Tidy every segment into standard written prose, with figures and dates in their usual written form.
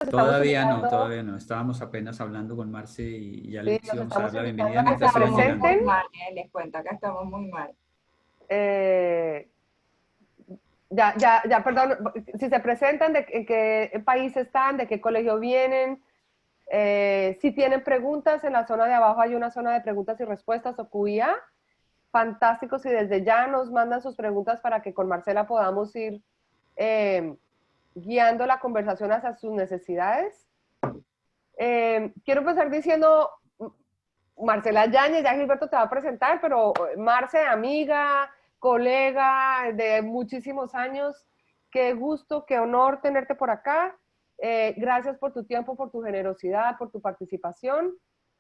estamos Todavía no, invitando, todavía no. Estábamos apenas hablando con Marce y ya sí, les los íbamos a dar estamos la invitando bienvenida a que Acá se mientras iban estamos llegando. muy presenten. mal, les cuento, acá estamos muy mal. eh, perdón, si se presentan, en qué país están, de qué colegio vienen, si tienen preguntas, en la zona de abajo hay una zona de preguntas y respuestas o QIA. Fantástico si desde ya nos mandan sus preguntas para que con Marcela podamos ir eh, guiando la conversación hacia sus necesidades. Quiero empezar diciendo, Marcela Yáñez, ya Gilberto te va a presentar, pero Marce, amiga, colega de muchísimos años, qué gusto, qué honor tenerte por acá. Gracias por tu tiempo, por tu generosidad, por tu participación.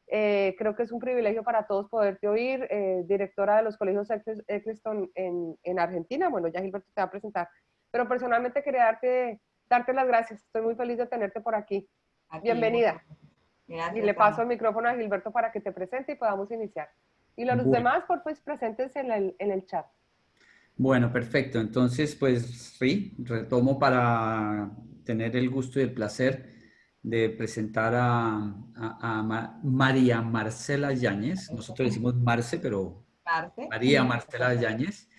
Creo que es un privilegio para todos poderte oír, directora de los colegios Eccleston en Argentina. Bueno, ya Gilberto te va a presentar, pero personalmente quería darte las gracias. Estoy muy feliz de tenerte por aquí. A ti, Bienvenida. Y le gracias, paso Ana. el micrófono a Gilberto para que te presente y podamos iniciar. Y los Bueno, demás, por pues, preséntense en el chat. bueno, perfecto. Entonces, pues sí, retomo para tener el gusto y el placer de presentar a María Marcela Yáñez. Nosotros decimos Marce, pero Marce. María Marcela Yáñez.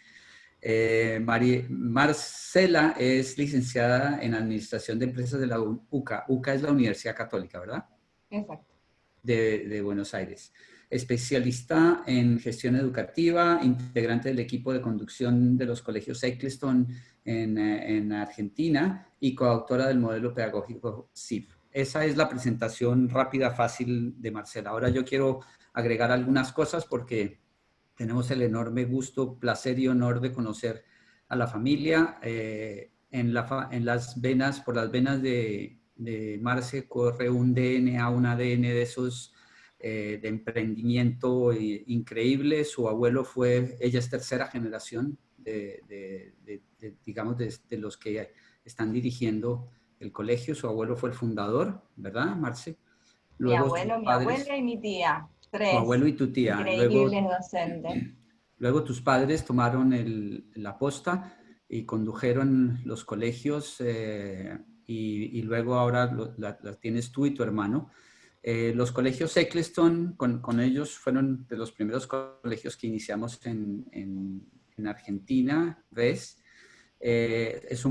Marcela es licenciada en Administración de Empresas de la UCA. UCA es la Universidad Católica, ¿verdad? Exacto. De Buenos Aires. Especialista en gestión educativa, integrante del equipo de conducción de los colegios Eccleston en Argentina y coautora del modelo pedagógico SIF. Esa es la presentación rápida, fácil de Marcela. Ahora yo quiero agregar algunas cosas porque tenemos el enorme gusto, placer y honor de conocer a la familia. En las venas, por las venas de Marce corre un DNA, un ADN de esos de emprendimiento increíble. Su abuelo ella es tercera generación digamos, de los que están dirigiendo el colegio. Su abuelo fue el fundador, ¿verdad, Marce? Mi Luego sus abuelo, mi padres, abuela y mi tía. tu Tres abuelo y tu tía. increíbles docentes. Luego tus padres tomaron la posta y condujeron los colegios y luego ahora la tienes tú y tu hermano. Los colegios Eccleston, con ellos fueron de los primeros colegios que iniciamos en Argentina, ¿ves? Es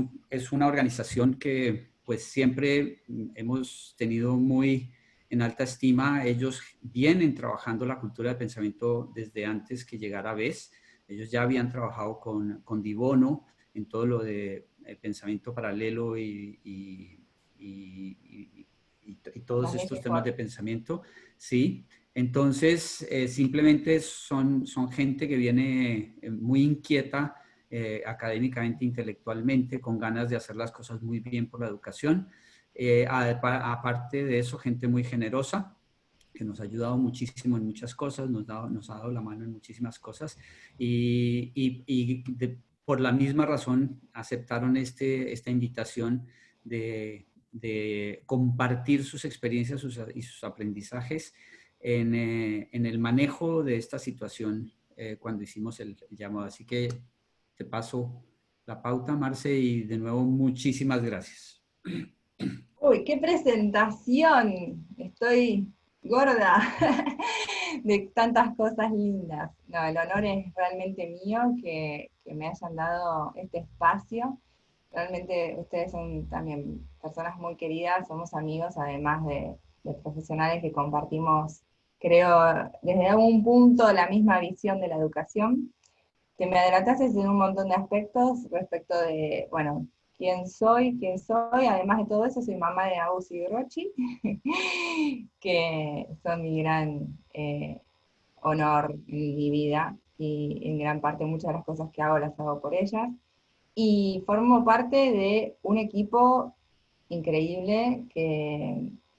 una organización que pues siempre hemos tenido muy en alta estima. Ellos vienen trabajando la cultura del pensamiento desde antes que llegara BES. Ellos ya habían trabajado con Di Bono en todo lo de pensamiento paralelo y todos estos temas Magnífico. de pensamiento, ¿sí? Entonces, simplemente son gente que viene muy inquieta académicamente, intelectualmente, con ganas de hacer las cosas muy bien por la educación. Aparte de eso, gente muy generosa, que nos ha ayudado muchísimo en muchas cosas, nos ha dado la mano en muchísimas cosas por la misma razón aceptaron esta invitación de compartir sus experiencias y sus aprendizajes en el manejo de esta situación cuando hicimos el llamado. Así que te paso la pauta, Marce, y de nuevo muchísimas gracias. Uy, qué presentación. Estoy gorda de tantas cosas lindas. No, el honor es realmente mío que me hayan dado este espacio. Realmente ustedes son también personas muy queridas, somos amigos, además de profesionales que compartimos, creo, desde algún punto la misma visión de la educación. Que me adelantaste en un montón de aspectos respecto de, bueno, quién soy, además de todo eso, soy mamá de Agus y Rochi, que son mi gran honor en mi vida, y en gran parte muchas de las cosas que hago las hago por ellas. Y formo parte de un equipo increíble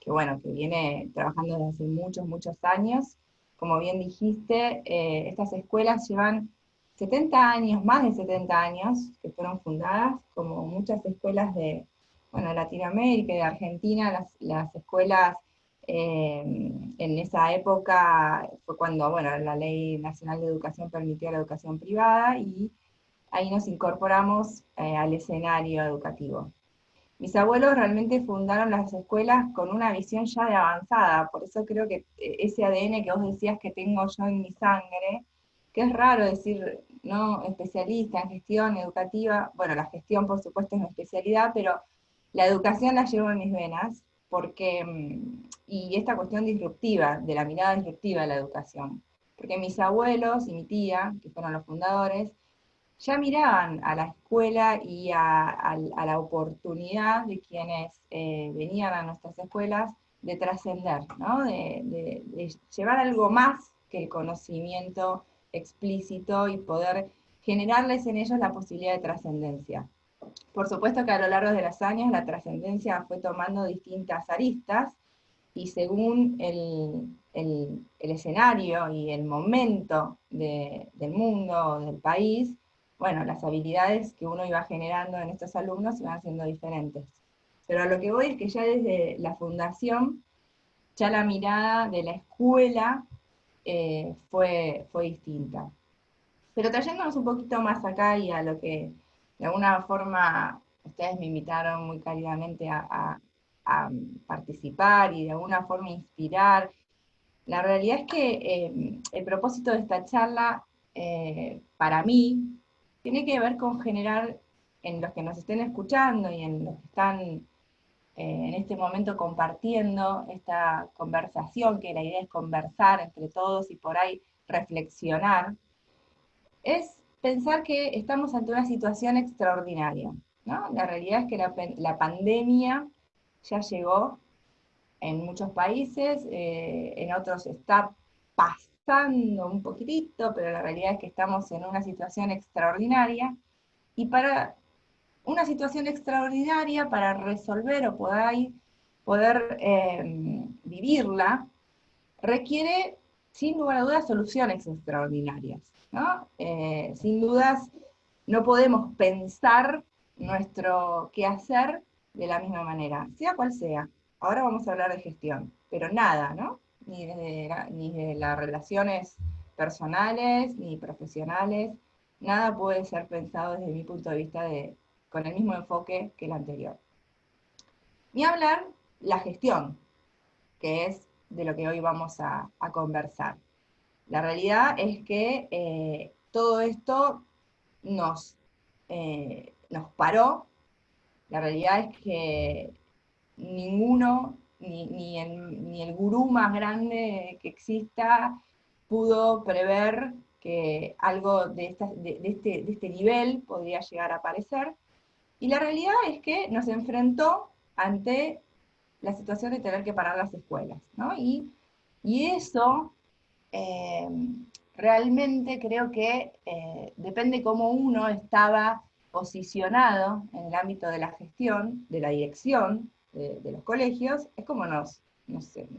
bueno, que viene trabajando desde hace muchos, muchos años. Como bien dijiste, estas escuelas llevan 70 años, más de 70 años, que fueron fundadas, como muchas escuelas de, bueno, Latinoamérica y de Argentina. Las escuelas en esa época fue cuando, bueno, la Ley Nacional de Educación permitió la educación privada y ahí nos incorporamos al escenario educativo. Mis abuelos realmente fundaron las escuelas con una visión ya de avanzada, por eso creo que ese ADN que vos decías que tengo yo en mi sangre, que es raro decir, no, especialista en gestión educativa, bueno, la gestión por supuesto es mi especialidad, pero la educación la llevo en mis venas, porque, y esta cuestión disruptiva, de la mirada disruptiva de la educación, porque mis abuelos y mi tía, que fueron los fundadores, ya miraban a la escuela y a la oportunidad de quienes venían a nuestras escuelas de trascender, ¿no? De llevar algo más que el conocimiento explícito y poder generarles en ellos la posibilidad de trascendencia. Por supuesto que a lo largo de los años la trascendencia fue tomando distintas aristas y según el escenario y el momento del mundo, del país, bueno, las habilidades que uno iba generando en estos alumnos iban siendo diferentes. Pero a lo que voy es que ya desde la fundación, ya la mirada de la escuela fue distinta. Pero trayéndonos un poquito más acá y a lo que de alguna forma ustedes me invitaron muy cálidamente a participar y de alguna forma inspirar. La realidad es que el propósito de esta charla, para mí, tiene que ver con generar en los que nos estén escuchando y en los que están en este momento compartiendo esta conversación, que la idea es conversar entre todos y por ahí reflexionar, es pensar que estamos ante una situación extraordinaria, ¿no? La realidad es que la pandemia ya llegó en muchos países, en otros está pasando un poquitito, pero la realidad es que estamos en una situación extraordinaria, y para una situación extraordinaria, para resolver o poder vivirla, requiere, sin lugar a dudas, soluciones extraordinarias, ¿no? Sin dudas, no podemos pensar nuestro quehacer de la misma manera, sea cual sea. Ahora vamos a hablar de gestión, pero nada, ¿no? Ni de las relaciones personales, ni profesionales, nada puede ser pensado desde mi punto de vista con el mismo enfoque que el anterior. Ni hablar la gestión, que es de lo que hoy vamos a conversar. La realidad es que todo esto nos paró. La realidad es que ninguno, ni el gurú más grande que exista, pudo prever que algo de este nivel podría llegar a aparecer. Y la realidad es que nos enfrentó ante la situación de tener que parar las escuelas, ¿no? Y eso eh, realmente creo que depende cómo uno estaba posicionado en el ámbito de la gestión, de la dirección de los colegios, es como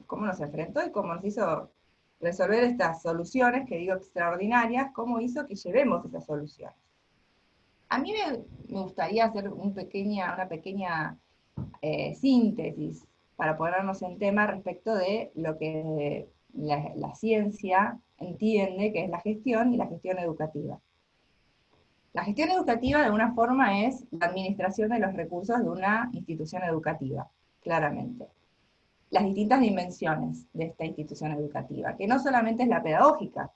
cómo nos enfrentó y cómo nos hizo resolver estas soluciones, que digo extraordinarias, cómo hizo que llevemos esas soluciones. A mí me gustaría hacer una pequeña síntesis para ponernos en tema respecto de lo que la ciencia entiende que es la gestión y la gestión educativa. La gestión educativa de alguna forma es la administración de los recursos de una institución educativa, claramente. Las distintas dimensiones de esta institución educativa, que no solamente es la pedagógica,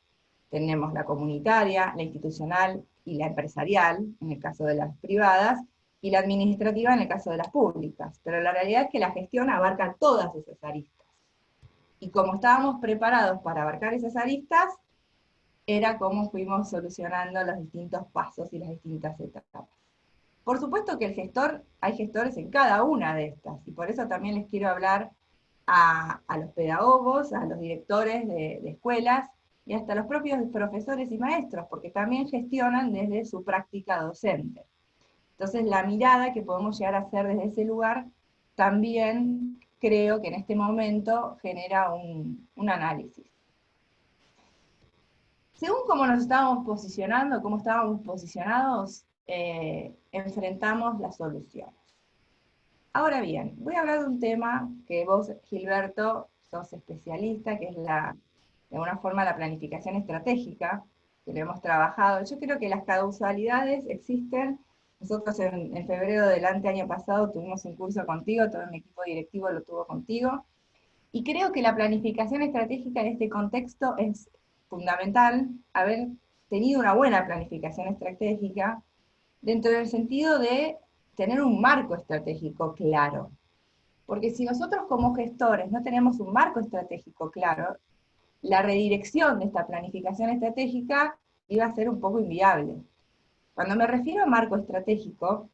tenemos la comunitaria, la institucional y la empresarial, en el caso de las privadas, y la administrativa en el caso de las públicas. Pero la realidad es que la gestión abarca todas esas aristas. Y como estábamos preparados para abarcar esas aristas, era como fuimos solucionando los distintos pasos y las distintas etapas. Por supuesto que hay gestores en cada una de estas, y por eso también les quiero hablar a los pedagogos, a los directores de escuelas, y hasta los propios profesores y maestros, porque también gestionan desde su práctica docente. Entonces la mirada que podemos llegar a hacer desde ese lugar, también creo que en este momento genera un análisis. Según cómo nos estábamos posicionando, cómo estábamos posicionados, enfrentamos las soluciones. Ahora bien, voy a hablar de un tema que vos, Gilberto, sos especialista, que es de alguna forma la planificación estratégica, que lo hemos trabajado. Yo creo que las causalidades existen Nosotros en febrero del año pasado tuvimos un curso contigo, todo mi equipo directivo lo tuvo contigo, y creo que la planificación estratégica en este contexto es fundamental haber tenido una buena planificación estratégica dentro del sentido de tener un marco estratégico claro. Porque si nosotros como gestores no tenemos un marco estratégico claro, la redirección de esta planificación estratégica iba a ser un poco inviable. Cuando me refiero a marco estratégico,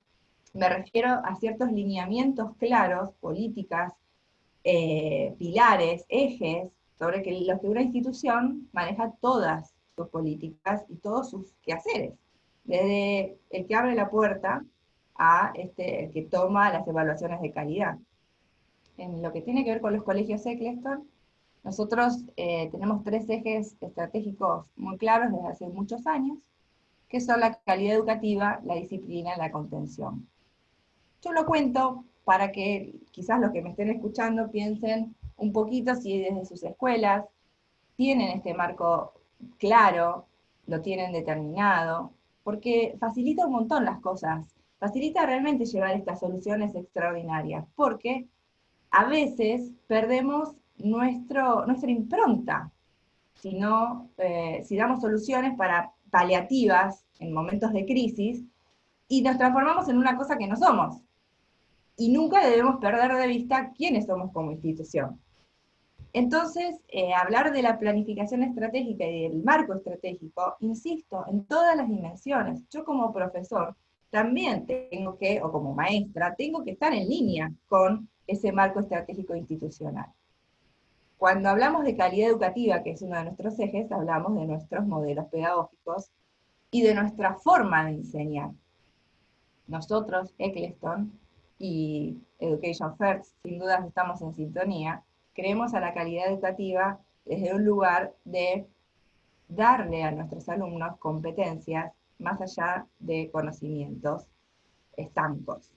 me refiero a ciertos lineamientos claros, políticas, pilares, ejes, sobre los que una institución maneja todas sus políticas y todos sus quehaceres, desde el que abre la puerta a el que toma las evaluaciones de calidad. En lo que tiene que ver con los colegios Eccleston, nosotros tenemos 3 ejes estratégicos muy claros desde hace muchos años, que son la calidad educativa, la disciplina y la contención. Yo lo cuento para que quizás los que me estén escuchando piensen un poquito si desde sus escuelas tienen este marco claro, lo tienen determinado, porque facilita un montón las cosas, facilita realmente llevar estas soluciones extraordinarias, porque a veces perdemos nuestra impronta si damos soluciones paliativas en momentos de crisis y nos transformamos en una cosa que no somos. Y nunca debemos perder de vista quiénes somos como institución. Entonces, hablar de la planificación estratégica y del marco estratégico, insisto, en todas las dimensiones. Yo como profesor también tengo que, o como maestra, tengo que estar en línea con ese marco estratégico institucional. Cuando hablamos de calidad educativa, que es uno de nuestros ejes, hablamos de nuestros modelos pedagógicos y de nuestra forma de enseñar. Nosotros, Eccleston y Education First, sin dudas estamos en sintonía, creemos a la calidad educativa desde un lugar de darle a nuestros alumnos competencias más allá de conocimientos estancos.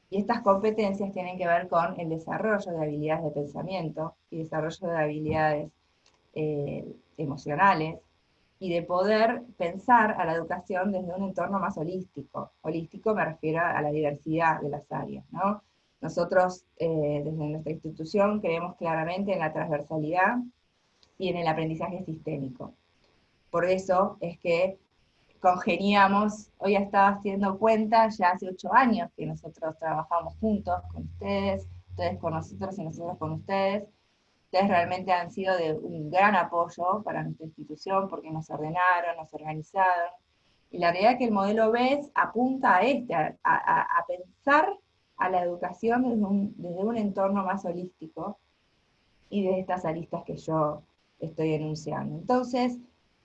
Y estas competencias tienen que ver con el desarrollo de habilidades de pensamiento y desarrollo de habilidades emocionales, y de poder pensar a la educación desde un entorno más holístico. Holístico me refiero a la diversidad de las áreas, ¿no? Nosotros, desde nuestra institución, creemos claramente en la transversalidad y en el aprendizaje sistémico. Por eso es que congeniamos, hoy estaba haciendo cuenta, ya hace 8 años que nosotros trabajamos juntos con ustedes con nosotros y nosotros con ustedes. Ustedes realmente han sido de un gran apoyo para nuestra institución porque nos ordenaron, nos organizaron. Y la realidad es que el modelo BES apunta a pensar a la educación desde un entorno más holístico y de estas aristas que yo estoy enunciando. Entonces,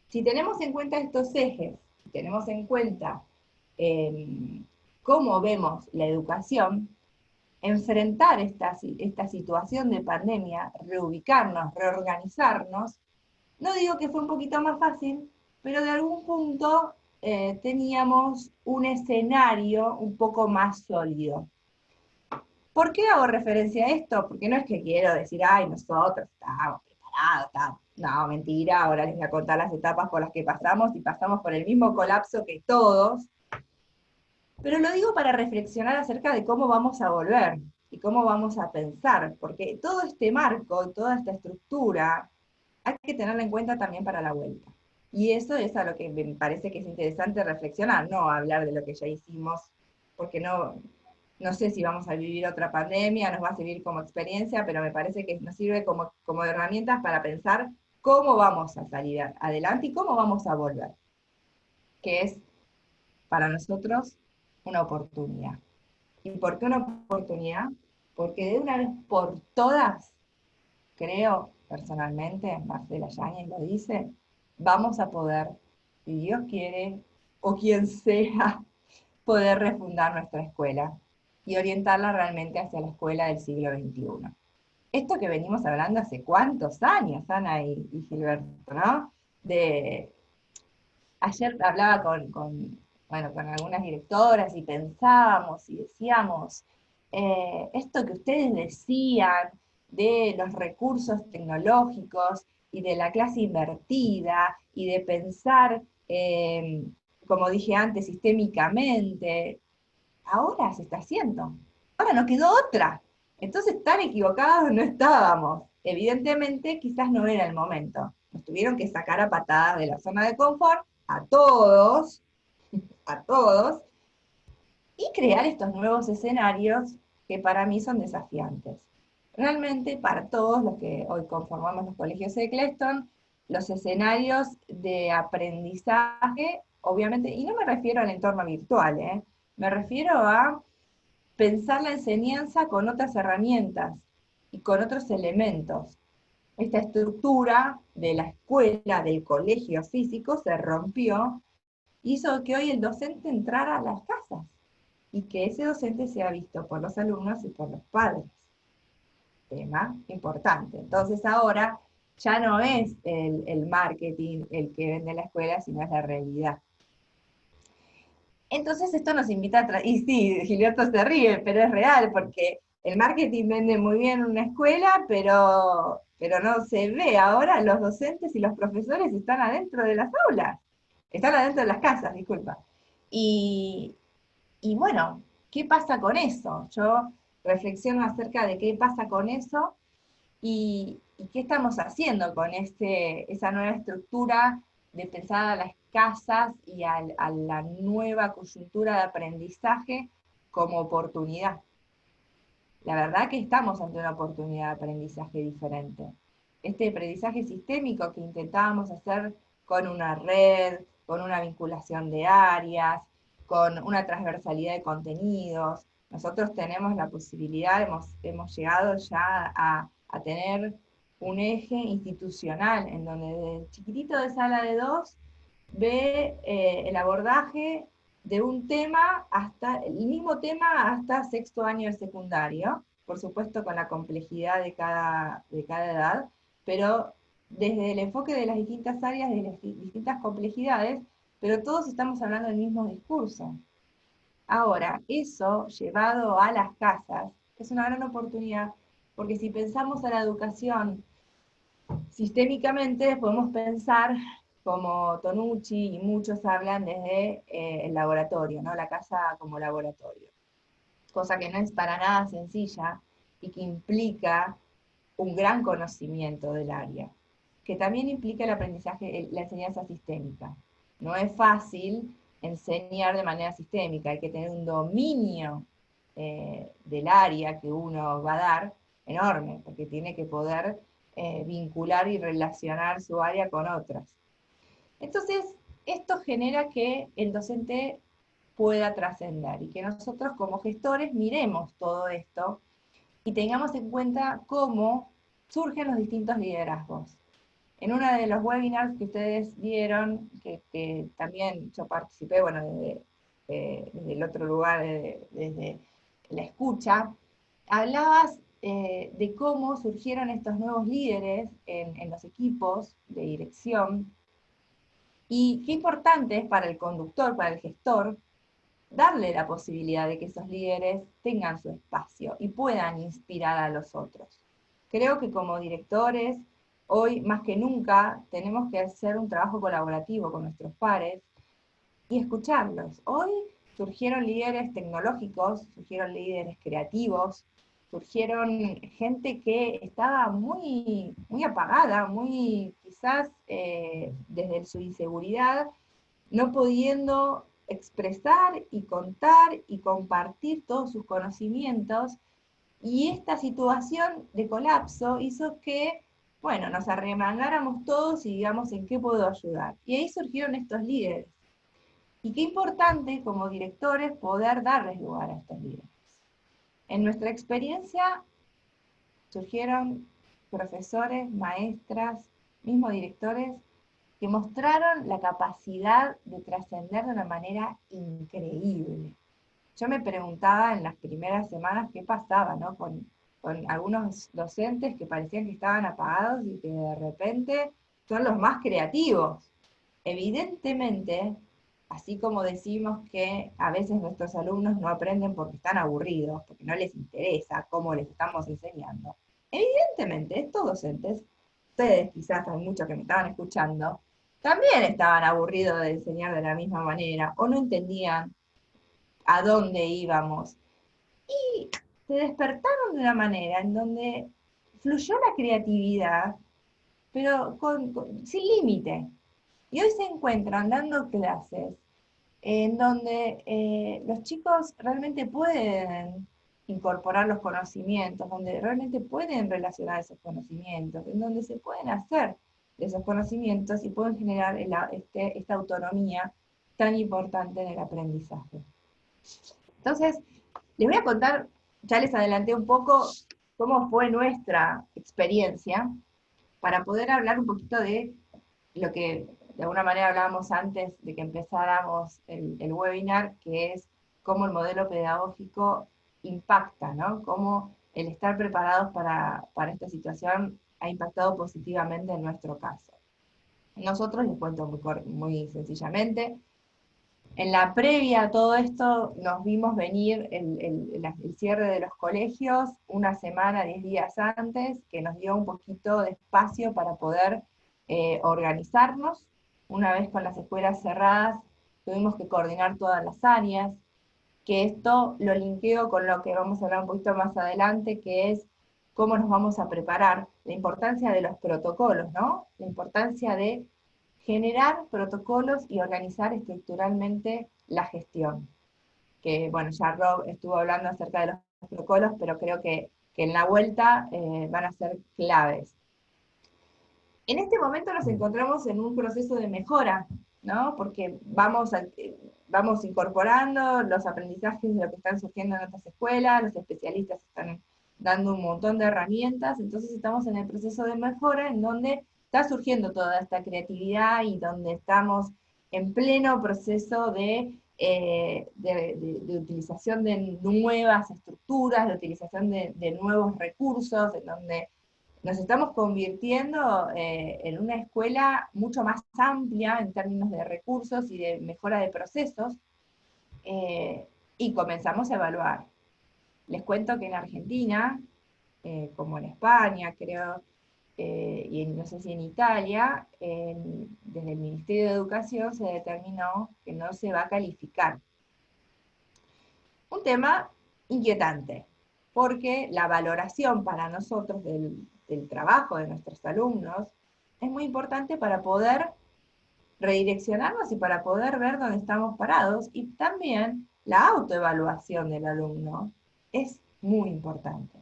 si tenemos en cuenta estos ejes, si tenemos en cuenta cómo vemos la educación, enfrentar esta situación de pandemia, reubicarnos, reorganizarnos, no digo que fue un poquito más fácil, pero de algún punto teníamos un escenario un poco más sólido. ¿Por qué hago referencia a esto? Porque no es que quiero decir, ay, nosotros estábamos preparados, no, mentira, ahora les voy a contar las etapas por las que pasamos y pasamos por el mismo colapso que todos, pero lo digo para reflexionar acerca de cómo vamos a volver y cómo vamos a pensar, porque todo este marco, toda esta estructura, hay que tenerla en cuenta también para la vuelta. Y eso es a lo que me parece que es interesante reflexionar, no hablar de lo que ya hicimos, porque no sé si vamos a vivir otra pandemia, nos va a servir como experiencia, pero me parece que nos sirve como herramientas para pensar cómo vamos a salir adelante y cómo vamos a volver, que es para nosotros una oportunidad. ¿Y por qué una oportunidad? Porque de una vez por todas, creo personalmente, Marcela Yáñez lo dice, vamos a poder, si Dios quiere, o quien sea, poder refundar nuestra escuela y orientarla realmente hacia la escuela del siglo XXI. Esto que venimos hablando hace cuántos años, Ana y Gilberto, ¿no? Ayer hablaba con algunas directoras y pensábamos y decíamos, esto que ustedes decían de los recursos tecnológicos y de la clase invertida y de pensar, como dije antes, sistémicamente, ahora se está haciendo. Ahora no quedó otra. Entonces, tan equivocados no estábamos. Evidentemente, quizás no era el momento. Nos tuvieron que sacar a patadas de la zona de confort a todos, y crear estos nuevos escenarios que para mí son desafiantes. Realmente, para todos los que hoy conformamos los colegios Eccleston, los escenarios de aprendizaje, obviamente, y no me refiero al entorno virtual, me refiero a pensar la enseñanza con otras herramientas y con otros elementos. Esta estructura de la escuela, del colegio físico, se rompió, hizo que hoy el docente entrara a las casas y que ese docente sea visto por los alumnos y por los padres. Tema importante. Entonces ahora ya no es el marketing el que vende la escuela, sino es la realidad. Entonces esto nos invita y sí, Gilberto se ríe, pero es real, porque el marketing vende muy bien una escuela, pero no se ve. Ahora los docentes y los profesores están adentro de las aulas, están adentro de las casas, disculpa. Y bueno, ¿qué pasa con eso? Yo reflexiono acerca de qué pasa con eso y qué estamos haciendo con esa nueva estructura de pensar a las casas y a la nueva coyuntura de aprendizaje como oportunidad. La verdad que estamos ante una oportunidad de aprendizaje diferente. Este aprendizaje sistémico que intentábamos hacer con una red, con una vinculación de áreas, con una transversalidad de contenidos. Nosotros tenemos la posibilidad, hemos llegado ya a tener un eje institucional en donde desde el chiquitito de sala de 2 ve el abordaje de un tema, hasta el mismo tema hasta sexto año de secundario, por supuesto con la complejidad de cada edad, pero desde el enfoque de las distintas áreas, de las distintas complejidades, pero todos estamos hablando del mismo discurso. Ahora, eso llevado a las casas es una gran oportunidad, porque si pensamos a la educación sistémicamente, podemos pensar como Tonucci y muchos hablan desde el laboratorio, ¿no? La casa como laboratorio. Cosa que no es para nada sencilla y que implica un gran conocimiento del área, que también implica el aprendizaje, la enseñanza sistémica. No es fácil enseñar de manera sistémica, hay que tener un dominio del área que uno va a dar enorme, porque tiene que poder vincular y relacionar su área con otras. Entonces, esto genera que el docente pueda trascender y que nosotros como gestores miremos todo esto y tengamos en cuenta cómo surgen los distintos liderazgos. En uno de los webinars que ustedes vieron, que también yo participé, bueno, desde el otro lugar, desde la escucha, hablabas de cómo surgieron estos nuevos líderes en los equipos de dirección, y qué importante es para el conductor, para el gestor, darle la posibilidad de que esos líderes tengan su espacio y puedan inspirar a los otros. Creo que como directores, hoy más que nunca, tenemos que hacer un trabajo colaborativo con nuestros pares y escucharlos. Hoy surgieron líderes tecnológicos, surgieron líderes creativos, surgieron gente que estaba muy, muy apagada, muy quizás desde su inseguridad, no pudiendo expresar y contar y compartir todos sus conocimientos, y esta situación de colapso hizo que, bueno, nos arremangáramos todos y digamos en qué puedo ayudar. Y ahí surgieron estos líderes. Y qué importante como directores poder darles lugar a estos líderes. En nuestra experiencia surgieron profesores, maestras, mismos directores, que mostraron la capacidad de trascender de una manera increíble. Yo me preguntaba en las primeras semanas qué pasaba, ¿no? Con algunos docentes que parecían que estaban apagados y que de repente son los más creativos. Evidentemente, así como decimos que a veces nuestros alumnos no aprenden porque están aburridos, porque no les interesa cómo les estamos enseñando, evidentemente estos docentes, ustedes quizás hay muchos que me estaban escuchando, también estaban aburridos de enseñar de la misma manera, o no entendían, a dónde íbamos. Y se despertaron de una manera en donde fluyó la creatividad, pero sin límite. Y hoy se encuentran dando clases en donde los chicos realmente pueden incorporar los conocimientos, donde realmente pueden relacionar esos conocimientos, en donde se pueden hacer de esos conocimientos y pueden generar esta autonomía tan importante en el aprendizaje. Entonces, les voy a contar, ya les adelanté un poco cómo fue nuestra experiencia, para poder hablar un poquito de lo que de alguna manera hablábamos antes de que empezáramos el webinar, que es cómo el modelo pedagógico impacta, ¿no? Cómo el estar preparados para esta situación ha impactado positivamente en nuestro caso. Nosotros, les cuento muy sencillamente, en la previa a todo esto nos vimos venir el cierre de los colegios una semana, 10 días antes, que nos dio un poquito de espacio para poder organizarnos. Una vez con las escuelas cerradas, tuvimos que coordinar todas las áreas, que esto lo linkeo con lo que vamos a hablar un poquito más adelante, que es cómo nos vamos a preparar, la importancia de los protocolos, ¿no? La importancia de generar protocolos y organizar estructuralmente la gestión. Que, bueno, ya Rob estuvo hablando acerca de los protocolos, pero creo que en la vuelta van a ser claves. En este momento nos encontramos en un proceso de mejora, ¿no? Porque vamos incorporando los aprendizajes de lo que están surgiendo en otras escuelas, los especialistas están dando un montón de herramientas, entonces estamos en el proceso de mejora en donde está surgiendo toda esta creatividad y donde estamos en pleno proceso de utilización de nuevas estructuras, de utilización de nuevos recursos, en donde nos estamos convirtiendo en una escuela mucho más amplia en términos de recursos y de mejora de procesos, y comenzamos a evaluar. Les cuento que en Argentina, como en España, creo, y no sé si en Italia, desde el Ministerio de Educación se determinó que no se va a calificar. Un tema inquietante, porque la valoración para nosotros del trabajo de nuestros alumnos es muy importante para poder redireccionarnos y para poder ver dónde estamos parados, y también la autoevaluación del alumno es muy importante.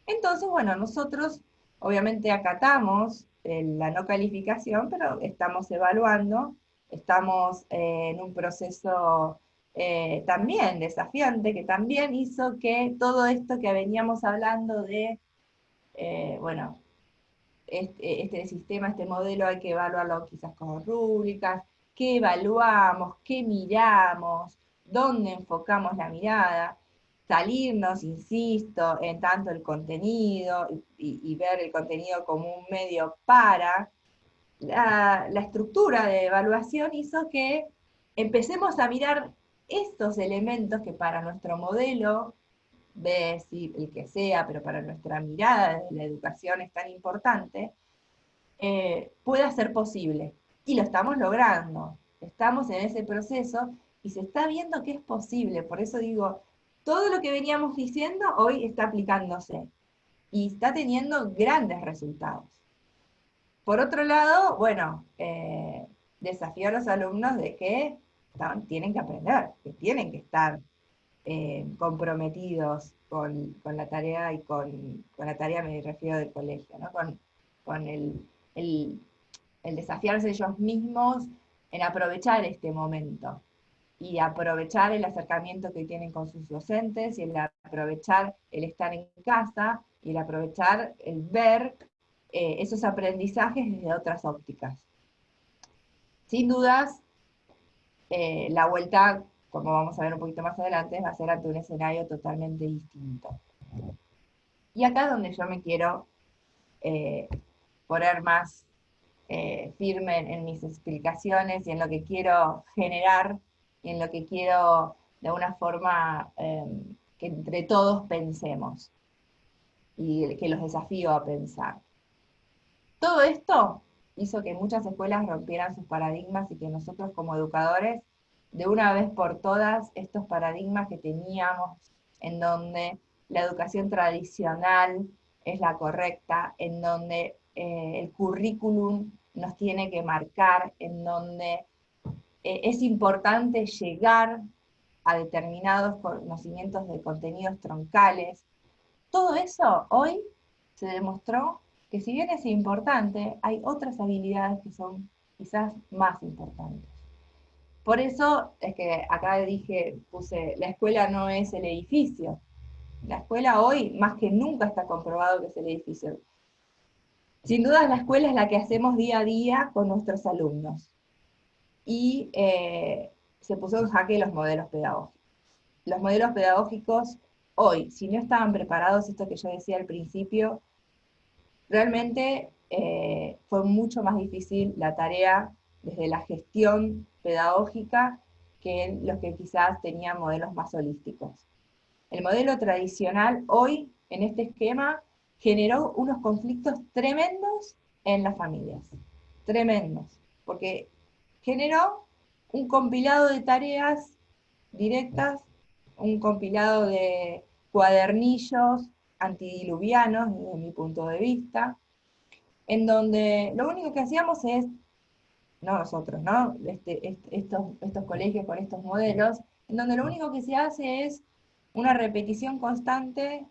Entonces, bueno, nosotros obviamente acatamos la no calificación, pero estamos evaluando, estamos en un proceso también desafiante, que también hizo que todo esto que veníamos hablando de, bueno, este sistema, este modelo hay que evaluarlo quizás con rúbricas, qué evaluamos, qué miramos, dónde enfocamos la mirada, salirnos, insisto, en tanto el contenido y ver el contenido como un medio para. La estructura de evaluación hizo que empecemos a mirar estos elementos que para nuestro modelo, si el que sea, pero para nuestra mirada de la educación es tan importante, pueda ser posible. Y lo estamos logrando. Estamos en ese proceso y se está viendo que es posible. Por eso digo, todo lo que veníamos diciendo hoy está aplicándose y está teniendo grandes resultados. Por otro lado, bueno, desafío a los alumnos de que tienen que aprender, que tienen que estar comprometidos con la tarea, y con la tarea me refiero del colegio, ¿no? Con el desafiarse ellos mismos en aprovechar este momento, y aprovechar el acercamiento que tienen con sus docentes, y el aprovechar el estar en casa, y el aprovechar el ver esos aprendizajes desde otras ópticas. Sin dudas, la vuelta, como vamos a ver un poquito más adelante, va a ser ante un escenario totalmente distinto. Y acá es donde yo me quiero poner más firme en mis explicaciones y en lo que quiero generar y en lo que quiero de una forma que entre todos pensemos y que los desafío a pensar. Todo esto hizo que muchas escuelas rompieran sus paradigmas y que nosotros como educadores de una vez por todas estos paradigmas que teníamos, en donde la educación tradicional es la correcta, en donde el currículum nos tiene que marcar, en donde es importante llegar a determinados conocimientos de contenidos troncales. Todo eso hoy se demostró que si bien es importante, hay otras habilidades que son quizás más importantes. Por eso es que acá puse, la escuela no es el edificio. La escuela hoy, más que nunca, está comprobado que es el edificio. Sin duda la escuela es la que hacemos día a día con nuestros alumnos. Y se puso en jaque los modelos pedagógicos. Los modelos pedagógicos hoy, si no estaban preparados, esto que yo decía al principio, realmente fue mucho más difícil la tarea desde la gestión pedagógica que los que quizás tenían modelos más holísticos. El modelo tradicional hoy, en este esquema, generó unos conflictos tremendos en las familias. Tremendos. Porque generó un compilado de tareas directas, un compilado de cuadernillos antidiluvianos, desde mi punto de vista, en donde lo único que hacíamos es, no nosotros, ¿no? Estos colegios con estos modelos, en donde lo único que se hace es una repetición constante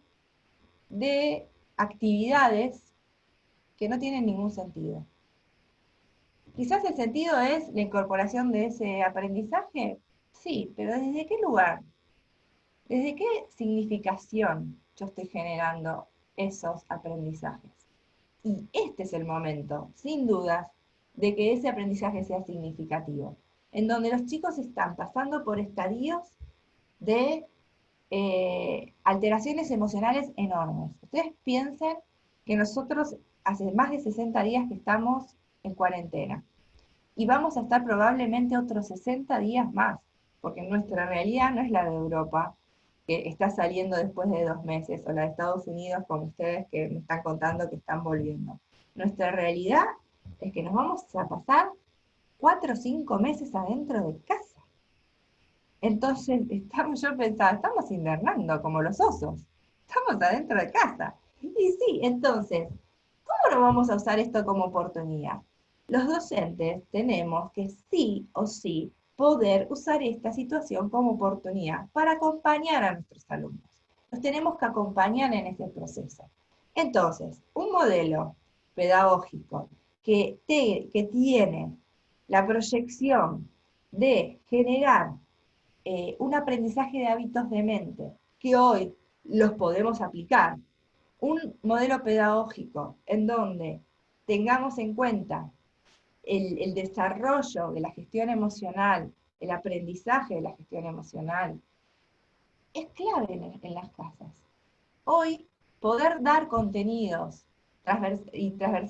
de actividades que no tienen ningún sentido. Quizás el sentido es la incorporación de ese aprendizaje, sí, pero ¿desde qué lugar? ¿Desde qué significación yo estoy generando esos aprendizajes? Y este es el momento, sin dudas, de que ese aprendizaje sea significativo, en donde los chicos están pasando por estadios de alteraciones emocionales enormes. Ustedes piensen que nosotros hace más de 60 días que estamos en cuarentena, y vamos a estar probablemente otros 60 días más, porque nuestra realidad no es la de Europa, que está saliendo después de 2 meses, o la de Estados Unidos, como ustedes que me están contando que están volviendo. Nuestra realidad es que nos vamos a pasar 4 o 5 meses adentro de casa. Entonces, yo pensaba, estamos invernando como los osos, estamos adentro de casa. Y sí, entonces, ¿cómo no vamos a usar esto como oportunidad? Los docentes tenemos que sí o sí poder usar esta situación como oportunidad para acompañar a nuestros alumnos. Los tenemos que acompañar en este proceso. Entonces, un modelo pedagógico que tiene la proyección de generar un aprendizaje de hábitos de mente, que hoy los podemos aplicar, un modelo pedagógico en donde tengamos en cuenta el desarrollo de la gestión emocional, el aprendizaje de la gestión emocional, es clave en las casas. Hoy, poder dar contenidos y hacer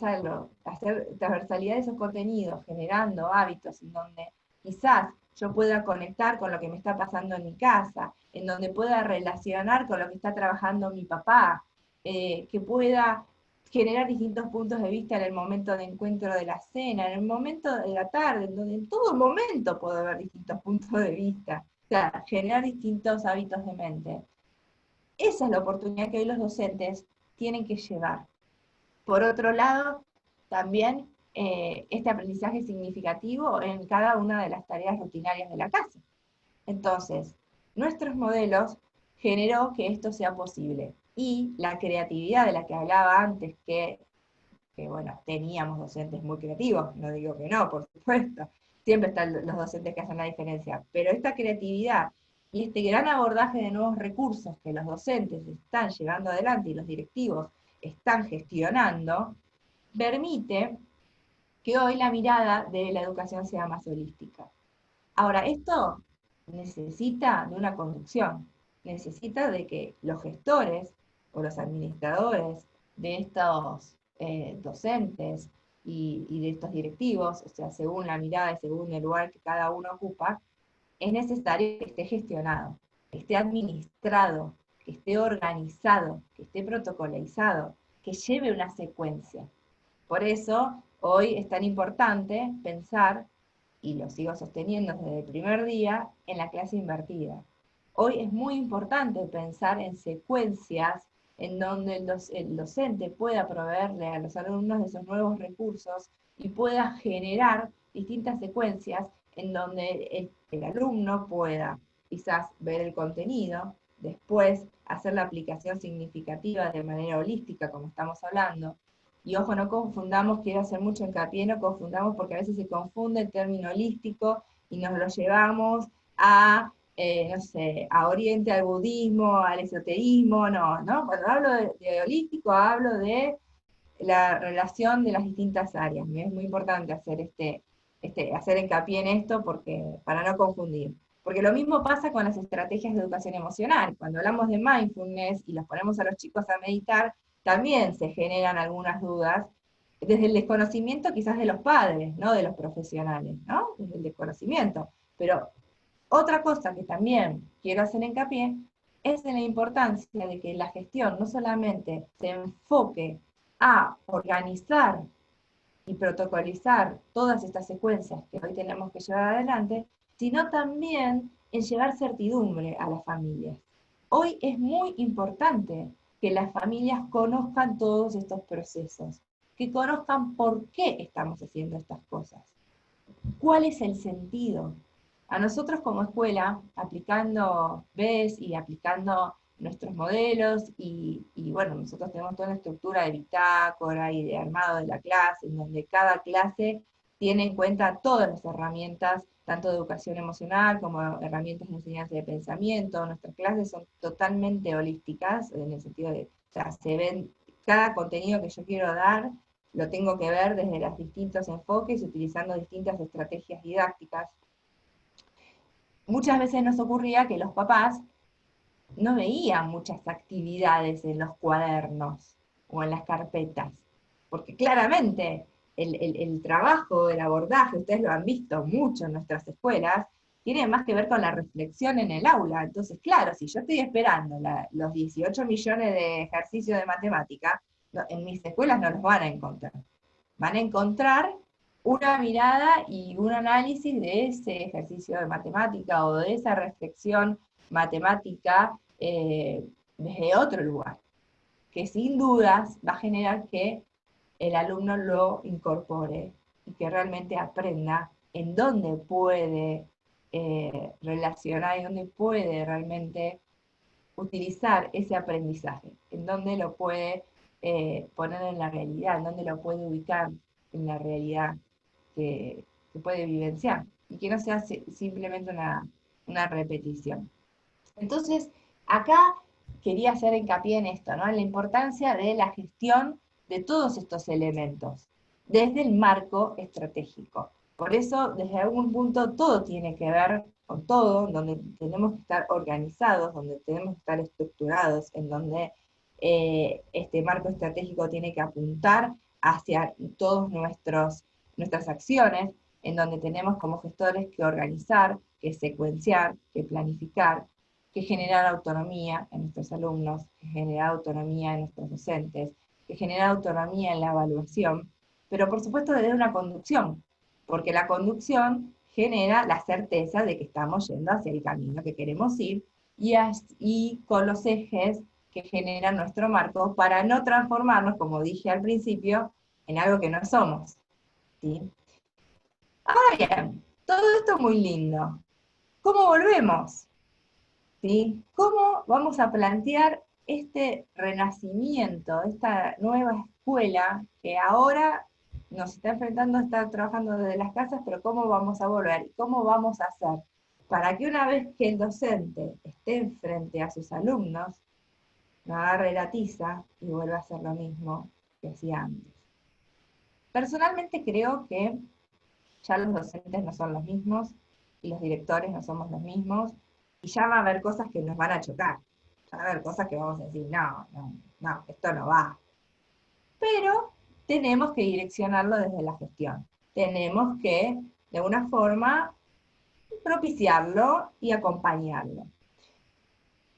transversalidad de esos contenidos, generando hábitos en donde quizás yo pueda conectar con lo que me está pasando en mi casa, en donde pueda relacionar con lo que está trabajando mi papá, que pueda generar distintos puntos de vista en el momento de encuentro de la cena, en el momento de la tarde, en donde en todo momento puedo haber distintos puntos de vista, o sea, generar distintos hábitos de mente. Esa es la oportunidad que hoy los docentes tienen que llevar. Por otro lado, también este aprendizaje significativo en cada una de las tareas rutinarias de la casa. Entonces, nuestros modelos generó que esto sea posible. Y la creatividad de la que hablaba antes, que bueno, teníamos docentes muy creativos, no digo que no, por supuesto, siempre están los docentes que hacen la diferencia, pero esta creatividad y este gran abordaje de nuevos recursos que los docentes están llevando adelante y los directivos están gestionando, permite que hoy la mirada de la educación sea más holística. Ahora, esto necesita de una conducción, necesita de que los gestores o los administradores de estos docentes y de estos directivos, o sea, según la mirada y según el lugar que cada uno ocupa, es necesario que esté gestionado, que esté administrado, que esté organizado, que esté protocolizado, que lleve una secuencia. Por eso, hoy es tan importante pensar y lo sigo sosteniendo desde el primer día, en la clase invertida. Hoy es muy importante pensar en secuencias en donde el docente pueda proveerle a los alumnos de esos nuevos recursos y pueda generar distintas secuencias en donde el alumno pueda quizás ver el contenido, después hacer la aplicación significativa de manera holística, como estamos hablando. Y ojo, no confundamos, quiero hacer mucho hincapié, no confundamos porque a veces se confunde el término holístico y nos lo llevamos a, no sé, a Oriente, al budismo, al esoterismo, no. Cuando hablo de holístico hablo de la relación de las distintas áreas. Es muy importante hacer hacer hincapié en esto para no confundir. Porque lo mismo pasa con las estrategias de educación emocional. Cuando hablamos de mindfulness y los ponemos a los chicos a meditar, también se generan algunas dudas desde el desconocimiento quizás de los padres, no de los profesionales, ¿no? Desde el desconocimiento. Pero otra cosa que también quiero hacer hincapié es en la importancia de que la gestión no solamente se enfoque a organizar y protocolizar todas estas secuencias que hoy tenemos que llevar adelante, sino también en llevar certidumbre a las familias. Hoy es muy importante que las familias conozcan todos estos procesos, que conozcan por qué estamos haciendo estas cosas, cuál es el sentido. A nosotros como escuela, aplicando BES y aplicando nuestros modelos, y bueno, nosotros tenemos toda una estructura de bitácora y de armado de la clase, en donde cada clase tiene en cuenta todas las herramientas, tanto de educación emocional como herramientas de enseñanza de pensamiento. Nuestras clases son totalmente holísticas, en el sentido de, o sea, se ven, cada contenido que yo quiero dar, lo tengo que ver desde los distintos enfoques, utilizando distintas estrategias didácticas. Muchas veces nos ocurría que los papás no veían muchas actividades en los cuadernos o en las carpetas, porque claramente el trabajo, el abordaje, ustedes lo han visto mucho en nuestras escuelas, tiene más que ver con la reflexión en el aula. Entonces, claro, si yo estoy esperando los 18 millones de ejercicios de matemática, en mis escuelas no los van a encontrar. Van a encontrar una mirada y un análisis de ese ejercicio de matemática o de esa reflexión matemática desde otro lugar, que sin dudas va a generar que el alumno lo incorpore y que realmente aprenda en dónde puede relacionar y dónde puede realmente utilizar ese aprendizaje, en dónde lo puede poner en la realidad, en dónde lo puede ubicar en la realidad que puede vivenciar, y que no sea simplemente una repetición. Entonces, acá quería hacer hincapié en esto, ¿no? En la importancia de la gestión de todos estos elementos, desde el marco estratégico. Por eso, desde algún punto, todo tiene que ver con todo, donde tenemos que estar organizados, donde tenemos que estar estructurados, en donde este marco estratégico tiene que apuntar hacia todas nuestras acciones, en donde tenemos como gestores que organizar, que secuenciar, que planificar, que generar autonomía en nuestros alumnos, que generar autonomía en nuestros docentes, que generar autonomía en la evaluación, pero por supuesto desde una conducción, porque la conducción genera la certeza de que estamos yendo hacia el camino que queremos ir, y con los ejes que generan nuestro marco para no transformarnos, como dije al principio, en algo que no somos, ¿sí? Ahora bien, todo esto es muy lindo. ¿Cómo volvemos? ¿Sí? ¿Cómo vamos a plantear este renacimiento, esta nueva escuela que ahora nos está enfrentando a estar trabajando desde las casas, pero cómo vamos a volver? ¿Y cómo vamos a hacer para que una vez que el docente esté frente a sus alumnos, no agarre la tiza y vuelva a hacer lo mismo que hacía antes? Personalmente creo que ya los docentes no son los mismos, y los directores no somos los mismos, y ya va a haber cosas que nos van a chocar, ya va a haber cosas que vamos a decir, no, esto no va. Pero tenemos que direccionarlo desde la gestión. Tenemos que, de alguna forma, propiciarlo y acompañarlo.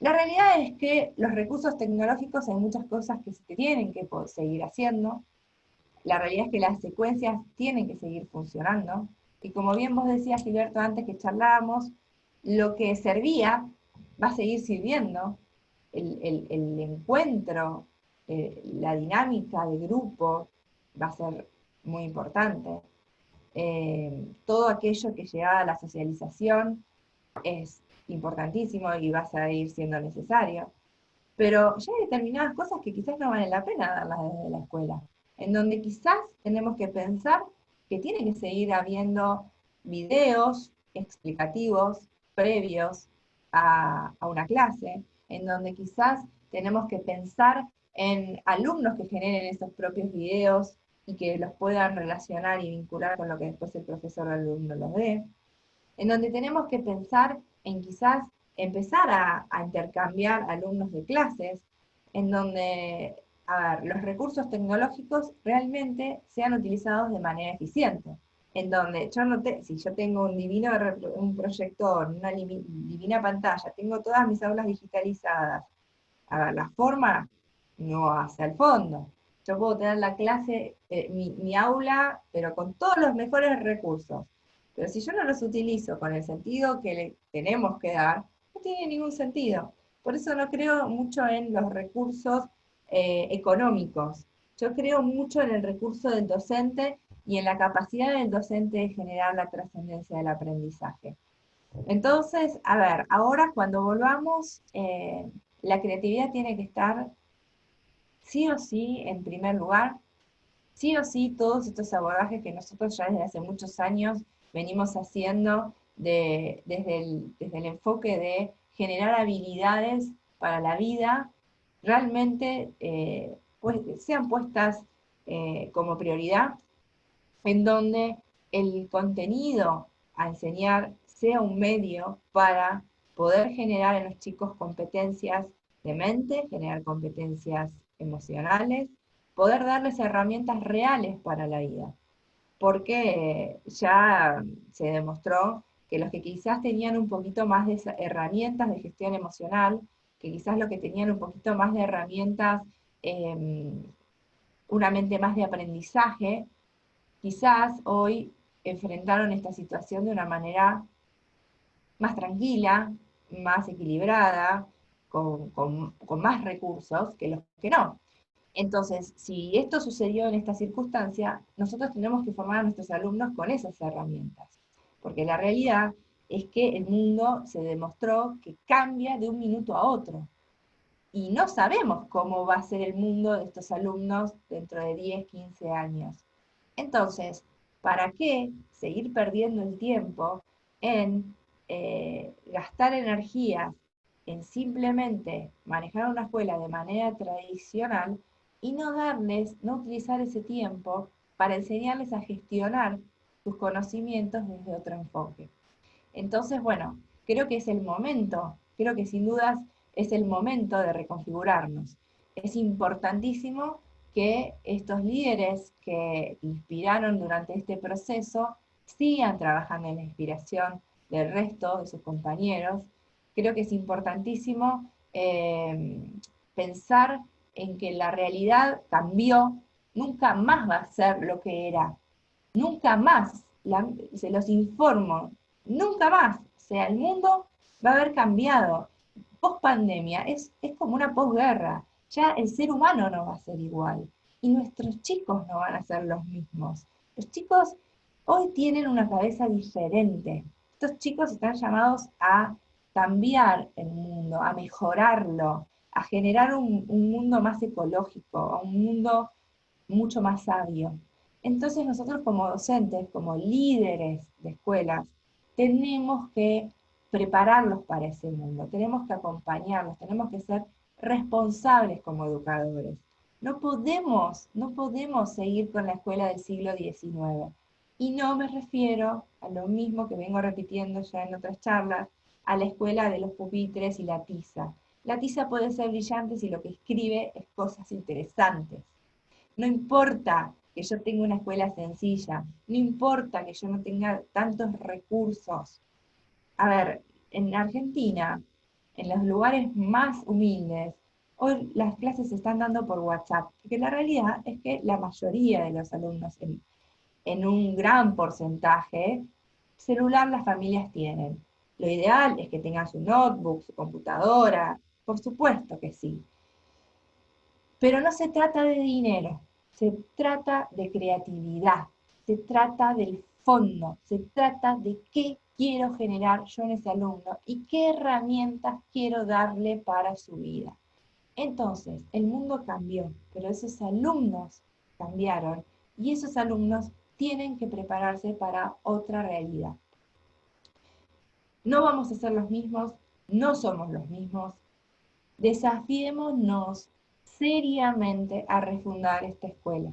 La realidad es que los recursos tecnológicos, hay muchas cosas que se tienen que seguir haciendo. La realidad es que las secuencias tienen que seguir funcionando, Y como bien vos decías, Gilberto, antes que charlábamos, lo que servía va a seguir sirviendo. El encuentro, la dinámica de grupo va a ser muy importante. Todo aquello que lleva a la socialización es importantísimo y va a seguir siendo necesario. Pero ya hay determinadas cosas que quizás no valen la pena darlas desde la escuela, en donde quizás tenemos que pensar que tiene que seguir habiendo videos explicativos previos a una clase, en donde quizás tenemos que pensar en alumnos que generen esos propios videos y que los puedan relacionar y vincular con lo que después el profesor o el alumno los dé, en donde tenemos que pensar en quizás empezar a intercambiar alumnos de clases, en donde, a ver, los recursos tecnológicos realmente sean utilizados de manera eficiente, en donde yo no si yo tengo un proyector, una divina pantalla, tengo todas mis aulas digitalizadas, a ver, la forma no hace al fondo. Yo puedo tener la clase, mi aula, pero con todos los mejores recursos. Pero si yo no los utilizo con el sentido que le tenemos que dar, no tiene ningún sentido. Por eso no creo mucho en los recursos económicos. Yo creo mucho en el recurso del docente y en la capacidad del docente de generar la trascendencia del aprendizaje. Entonces, a ver, ahora cuando volvamos, la creatividad tiene que estar sí o sí en primer lugar, sí o sí todos estos abordajes que nosotros ya desde hace muchos años venimos haciendo desde el enfoque de generar habilidades para la vida, realmente pues, sean puestas como prioridad, en donde el contenido a enseñar sea un medio para poder generar en los chicos competencias de mente, generar competencias emocionales, poder darles herramientas reales para la vida. Porque ya se demostró que los que quizás tenían un poquito más de herramientas de gestión emocional, que quizás los que tenían un poquito más de herramientas, una mente más de aprendizaje, quizás hoy enfrentaron esta situación de una manera más tranquila, más equilibrada, con más recursos que los que no. Entonces, si esto sucedió en esta circunstancia, nosotros tenemos que formar a nuestros alumnos con esas herramientas. Porque la realidad es que el mundo se demostró que cambia de un minuto a otro. Y no sabemos cómo va a ser el mundo de estos alumnos dentro de 10, 15 años. Entonces, ¿para qué seguir perdiendo el tiempo en gastar energías en simplemente manejar una escuela de manera tradicional y no utilizar ese tiempo para enseñarles a gestionar sus conocimientos desde otro enfoque? Entonces, bueno, creo que es el momento, creo que sin dudas es el momento de reconfigurarnos. Es importantísimo que estos líderes que inspiraron durante este proceso sigan trabajando en la inspiración del resto de sus compañeros. Creo que es importantísimo pensar en que la realidad cambió, nunca más va a ser lo que era, nunca más, se los informo, nunca más, o sea, el mundo va a haber cambiado. Post pandemia es como una posguerra, ya el ser humano no va a ser igual, y nuestros chicos no van a ser los mismos. Los chicos hoy tienen una cabeza diferente. Estos chicos están llamados a cambiar el mundo, a mejorarlo, a generar un mundo más ecológico, un mundo mucho más sabio. Entonces nosotros como docentes, como líderes de escuelas, tenemos que prepararlos para ese mundo, tenemos que acompañarlos, tenemos que ser responsables como educadores. No podemos seguir con la escuela del siglo XIX. Y no me refiero a lo mismo que vengo repitiendo ya en otras charlas, a la escuela de los pupitres y la tiza. La tiza puede ser brillante si lo que escribe es cosas interesantes. No importa que yo tenga una escuela sencilla, no importa que yo no tenga tantos recursos. A ver, en Argentina, en los lugares más humildes, hoy las clases se están dando por WhatsApp, porque la realidad es que la mayoría de los alumnos, en un gran porcentaje, celular las familias tienen. Lo ideal es que tengan su notebook, su computadora, por supuesto que sí. Pero no se trata de dinero, se trata de creatividad, se trata del fondo, se trata de qué quiero generar yo en ese alumno y qué herramientas quiero darle para su vida. Entonces, el mundo cambió, pero esos alumnos cambiaron y esos alumnos tienen que prepararse para otra realidad. No vamos a ser los mismos, no somos los mismos. Desafiémonos seriamente a refundar esta escuela.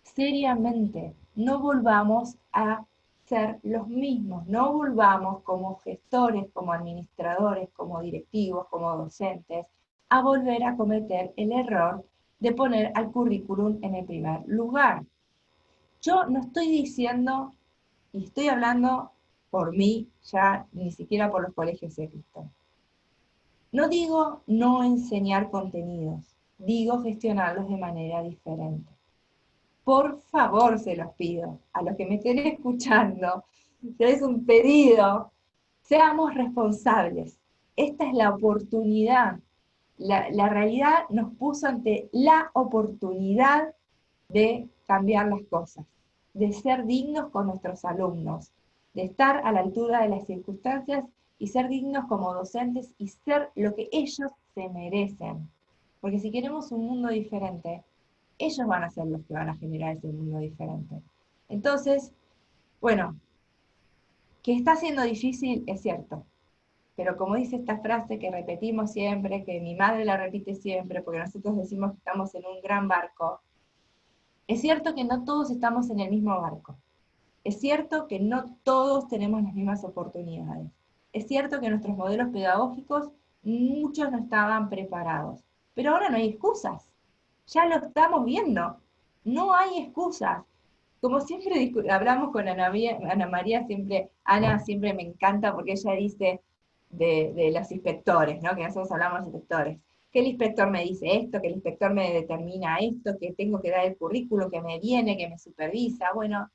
Seriamente, no volvamos a ser los mismos, no volvamos como gestores, como administradores, como directivos, como docentes, a volver a cometer el error de poner al currículum en el primer lugar. Yo no estoy diciendo, y estoy hablando por mí, ya ni siquiera por los colegios Eccleston. No digo no enseñar contenidos, digo gestionarlos de manera diferente. Por favor, se los pido, a los que me estén escuchando, es un pedido, seamos responsables. Esta es la oportunidad. La realidad nos puso ante la oportunidad de cambiar las cosas, de ser dignos con nuestros alumnos, de estar a la altura de las circunstancias y ser dignos como docentes y ser lo que ellos se merecen. Porque si queremos un mundo diferente, ellos van a ser los que van a generar ese mundo diferente. Entonces, bueno, que está siendo difícil es cierto, pero como dice esta frase que repetimos siempre, que mi madre la repite siempre, porque nosotros decimos que estamos en un gran barco, es cierto que no todos estamos en el mismo barco. Es cierto que no todos tenemos las mismas oportunidades. Es cierto que nuestros modelos pedagógicos, muchos no estaban preparados. Pero ahora no hay excusas. Ya lo estamos viendo. No hay excusas. Como siempre hablamos con Ana María, Ana siempre me encanta porque ella dice de los inspectores, ¿no? Que nosotros hablamos de inspectores. Que el inspector me dice esto, que el inspector me determina esto, que tengo que dar el currículo, que me viene, que me supervisa. Bueno,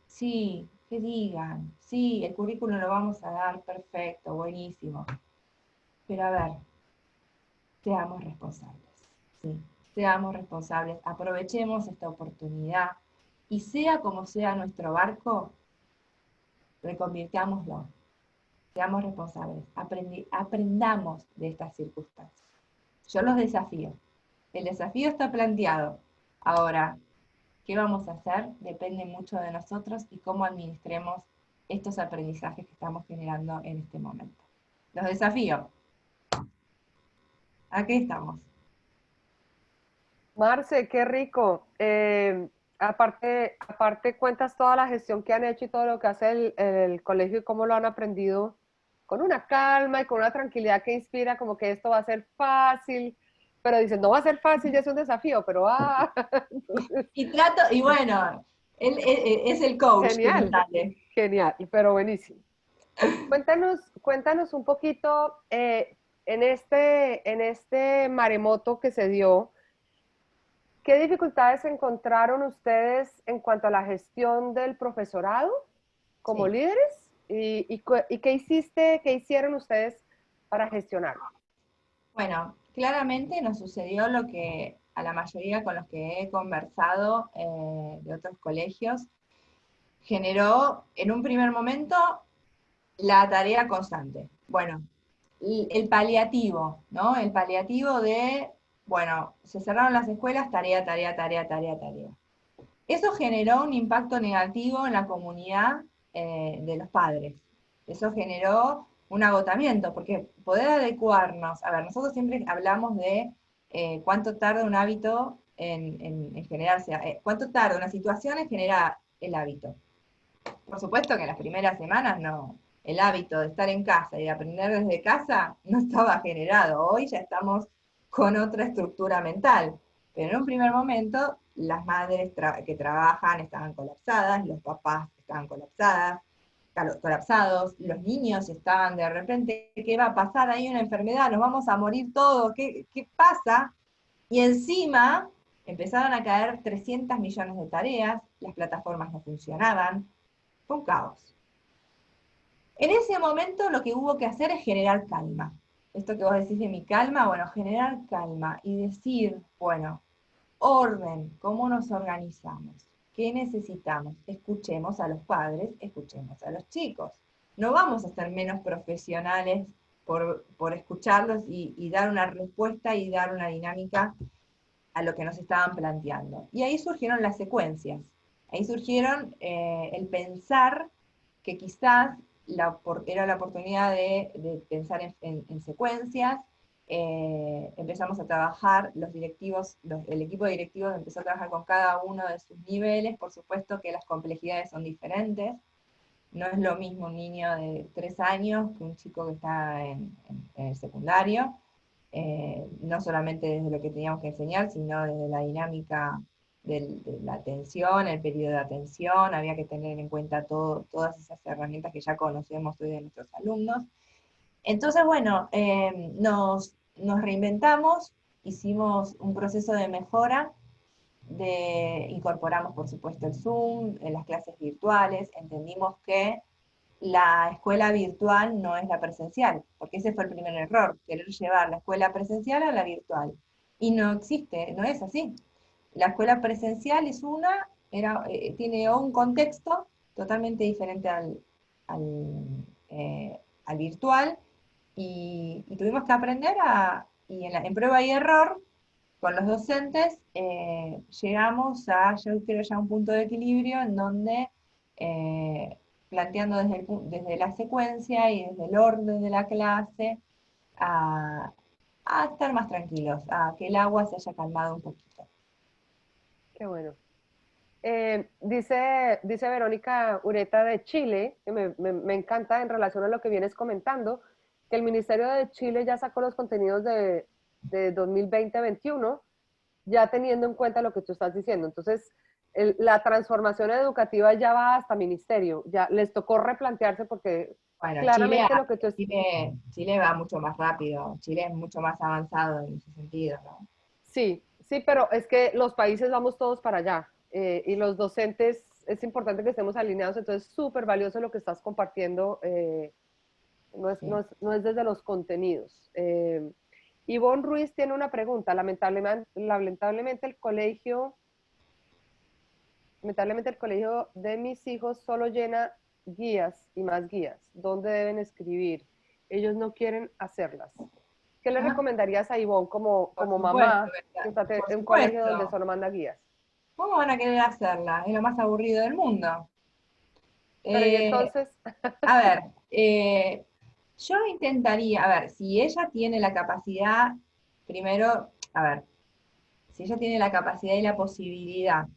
sí, que digan, sí, el currículum lo vamos a dar, perfecto, buenísimo. Pero a ver, seamos responsables, ¿sí? Seamos responsables, aprovechemos esta oportunidad y sea como sea nuestro barco, reconvirtámoslo. Seamos responsables, aprendamos de estas circunstancias. Yo los desafío. El desafío está planteado. Ahora, ¿qué vamos a hacer? Depende mucho de nosotros y cómo administremos estos aprendizajes que estamos generando en este momento. Los desafío. Aquí estamos. Marce, qué rico. Aparte cuentas toda la gestión que han hecho y todo lo que hace el colegio y cómo lo han aprendido con una calma y con una tranquilidad que inspira como que esto va a ser fácil, pero dicen, no va a ser fácil, ya es un desafío, pero entonces, Y bueno, él es el coach que nos genial, sale. genial, pero buenísimo. Cuéntanos un poquito en este maremoto que se dio. ¿Qué dificultades encontraron ustedes en cuanto a la gestión del profesorado como Sí. líderes? ¿Y qué hicieron ustedes para gestionarlo? Bueno, claramente nos sucedió lo que a la mayoría con los que he conversado de otros colegios, generó en un primer momento la tarea constante. Bueno, el paliativo, ¿no? El paliativo de, bueno, se cerraron las escuelas, tarea, tarea, tarea, tarea, tarea. Eso generó un impacto negativo en la comunidad de los padres. Eso generó un agotamiento, porque poder adecuarnos, a ver, nosotros siempre hablamos de cuánto tarda un hábito en generarse, cuánto tarda una situación en generar el hábito. Por supuesto que en las primeras semanas no, el hábito de estar en casa y de aprender desde casa no estaba generado. Hoy ya estamos con otra estructura mental. Pero en un primer momento, las madres que trabajan estaban colapsadas, los papás estaban colapsados, los niños estaban de repente, ¿qué va a pasar? Hay una enfermedad, nos vamos a morir todos, ¿qué pasa? Y encima empezaron a caer 300 millones de tareas, las plataformas no funcionaban, fue un caos. En ese momento lo que hubo que hacer es generar calma. Esto que vos decís de mi calma, bueno, generar calma y decir, bueno, orden, ¿cómo nos organizamos? ¿Qué necesitamos? Escuchemos a los padres, escuchemos a los chicos. No vamos a ser menos profesionales por escucharlos y dar una respuesta y dar una dinámica a lo que nos estaban planteando. Y ahí surgieron las secuencias. Ahí surgieron el pensar que quizás era la oportunidad de pensar en secuencias. Empezamos a trabajar, los directivos, el equipo de directivos empezó a trabajar con cada uno de sus niveles. Por supuesto que las complejidades son diferentes. No es lo mismo un niño de 3 años que un chico que está en el secundario. No solamente desde lo que teníamos que enseñar, sino desde la dinámica de la atención, el periodo de atención. Había que tener en cuenta todas esas herramientas que ya conocemos hoy de nuestros alumnos. Entonces, bueno, nos reinventamos, hicimos un proceso de mejora, incorporamos por supuesto el Zoom, en las clases virtuales, entendimos que la escuela virtual no es la presencial, porque ese fue el primer error, querer llevar la escuela presencial a la virtual. Y no existe, no es así. La escuela presencial es tiene un contexto totalmente diferente al virtual, y tuvimos que aprender y en prueba y error, con los docentes, llegamos yo creo ya a un punto de equilibrio en donde planteando desde la secuencia y desde el orden de la clase, a, a estar más tranquilos, a que el agua se haya calmado un poquito. Qué bueno. Dice Verónica Ureta de Chile, que me encanta en relación a lo que vienes comentando, que el Ministerio de Chile ya sacó los contenidos de 2020-21, ya teniendo en cuenta lo que tú estás diciendo. Entonces, la transformación educativa ya va hasta ministerio, ya les tocó replantearse porque Bueno, claramente lo que tú... Chile va mucho más rápido, Chile es mucho más avanzado en ese sentido, ¿no? Sí, sí, pero es que los países vamos todos para allá, y los docentes es importante que estemos alineados, entonces súper valioso lo que estás compartiendo, Sí. no es desde los contenidos. Ivonne Ruiz tiene una pregunta, lamentablemente el colegio de mis hijos solo llena guías y más guías, ¿dónde deben escribir? Ellos no quieren hacerlas. ¿Qué le Ah, recomendarías a Ivonne por como supuesto, mamá que está por en un colegio donde supuesto. solo manda guías? ¿Cómo van a querer hacerla? Es lo más aburrido del mundo. Pero y Eh, entonces, a ver, yo intentaría, a ver, si ella tiene la capacidad, primero, a ver, si ella tiene la capacidad y la posibilidad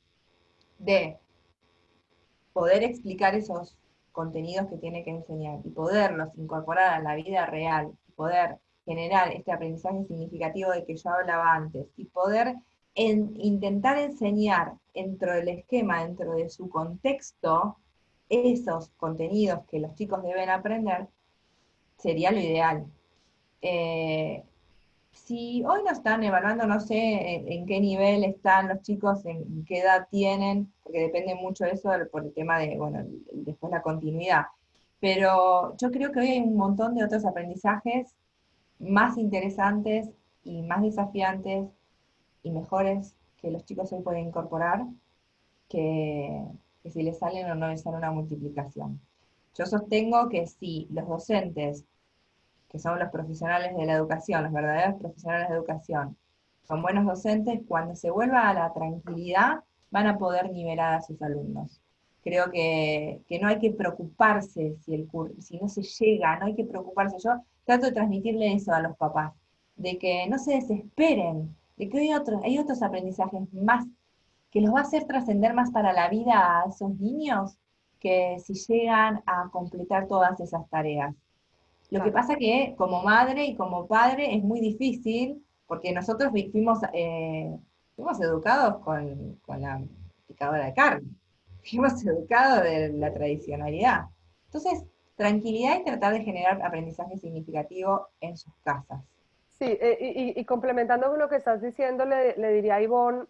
de poder explicar esos contenidos que tiene que enseñar y poderlos incorporar a la vida real, y poder generar este aprendizaje significativo de que yo hablaba antes, y poder intentar enseñar dentro del esquema, dentro de su contexto, esos contenidos que los chicos deben aprender, sería lo ideal. Eh, si hoy no están evaluando, no sé en qué nivel están los chicos, en qué edad tienen, porque depende mucho de eso por el tema de, bueno, después la continuidad. Pero yo creo que hoy hay un montón de otros aprendizajes más interesantes y más desafiantes y mejores que los chicos hoy pueden incorporar, que, que si les salen o no les sale una multiplicación. Yo sostengo que si los docentes, que son los profesionales de la educación, los verdaderos profesionales de educación, son buenos docentes, cuando se vuelva a la tranquilidad, van a poder nivelar a sus alumnos. Creo que no hay que preocuparse si no se llega, no hay que preocuparse. Yo trato de transmitirle eso a los papás, de que no se desesperen, de que hay otros aprendizajes más que los va a hacer trascender más para la vida a esos niños que si llegan a completar todas esas tareas. Lo que claro, pasa que como madre y como padre es muy difícil, porque nosotros fuimos educados con la picadora de carne, fuimos educados de la tradicionalidad. Entonces, tranquilidad y tratar de generar aprendizaje significativo en sus casas. sí, y complementando con lo que estás diciendo, le diría a Ivonne,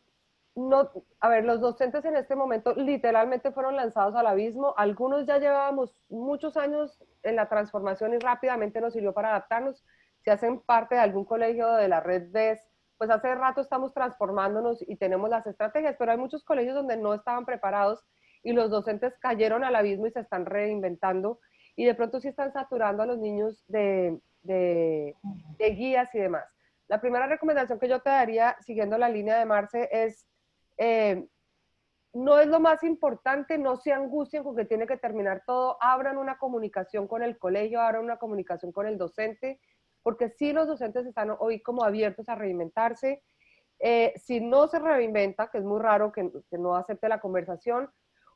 no, a ver, los docentes en este momento literalmente fueron lanzados al abismo. Algunos ya llevábamos muchos años en la transformación y rápidamente nos sirvió para adaptarnos. Si hacen parte de algún colegio de la red DES, pues hace rato estamos transformándonos y tenemos las estrategias, pero hay muchos colegios donde no estaban preparados y los docentes cayeron al abismo y se están reinventando y de pronto sí están saturando a los niños de guías y demás. La primera recomendación que yo te daría, siguiendo la línea de Marce, es no es lo más importante, no se angustien con que tiene que terminar todo, abran una comunicación con el colegio, abran una comunicación con el docente, porque sí los docentes están hoy como abiertos a reinventarse. Si no se reinventa, que es muy raro que no acepte la conversación,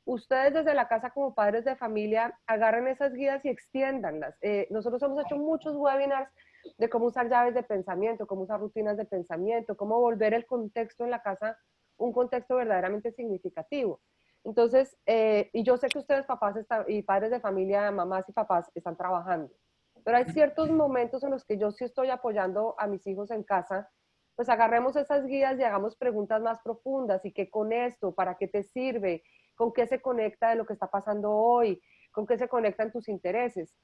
ustedes desde la casa como padres de familia agarren esas guías y extiéndanlas. Nosotros hemos hecho muchos webinars de cómo usar llaves de pensamiento, cómo usar rutinas de pensamiento, cómo volver el contexto en la casa un contexto verdaderamente significativo. Entonces, y yo sé que ustedes papás y padres de familia, mamás y papás están trabajando, pero hay ciertos momentos en los que yo sí estoy apoyando a mis hijos en casa, pues agarremos esas guías y hagamos preguntas más profundas y que con esto, ¿para qué te sirve? ¿Con qué se conecta de lo que está pasando hoy? ¿Con qué se conectan tus intereses?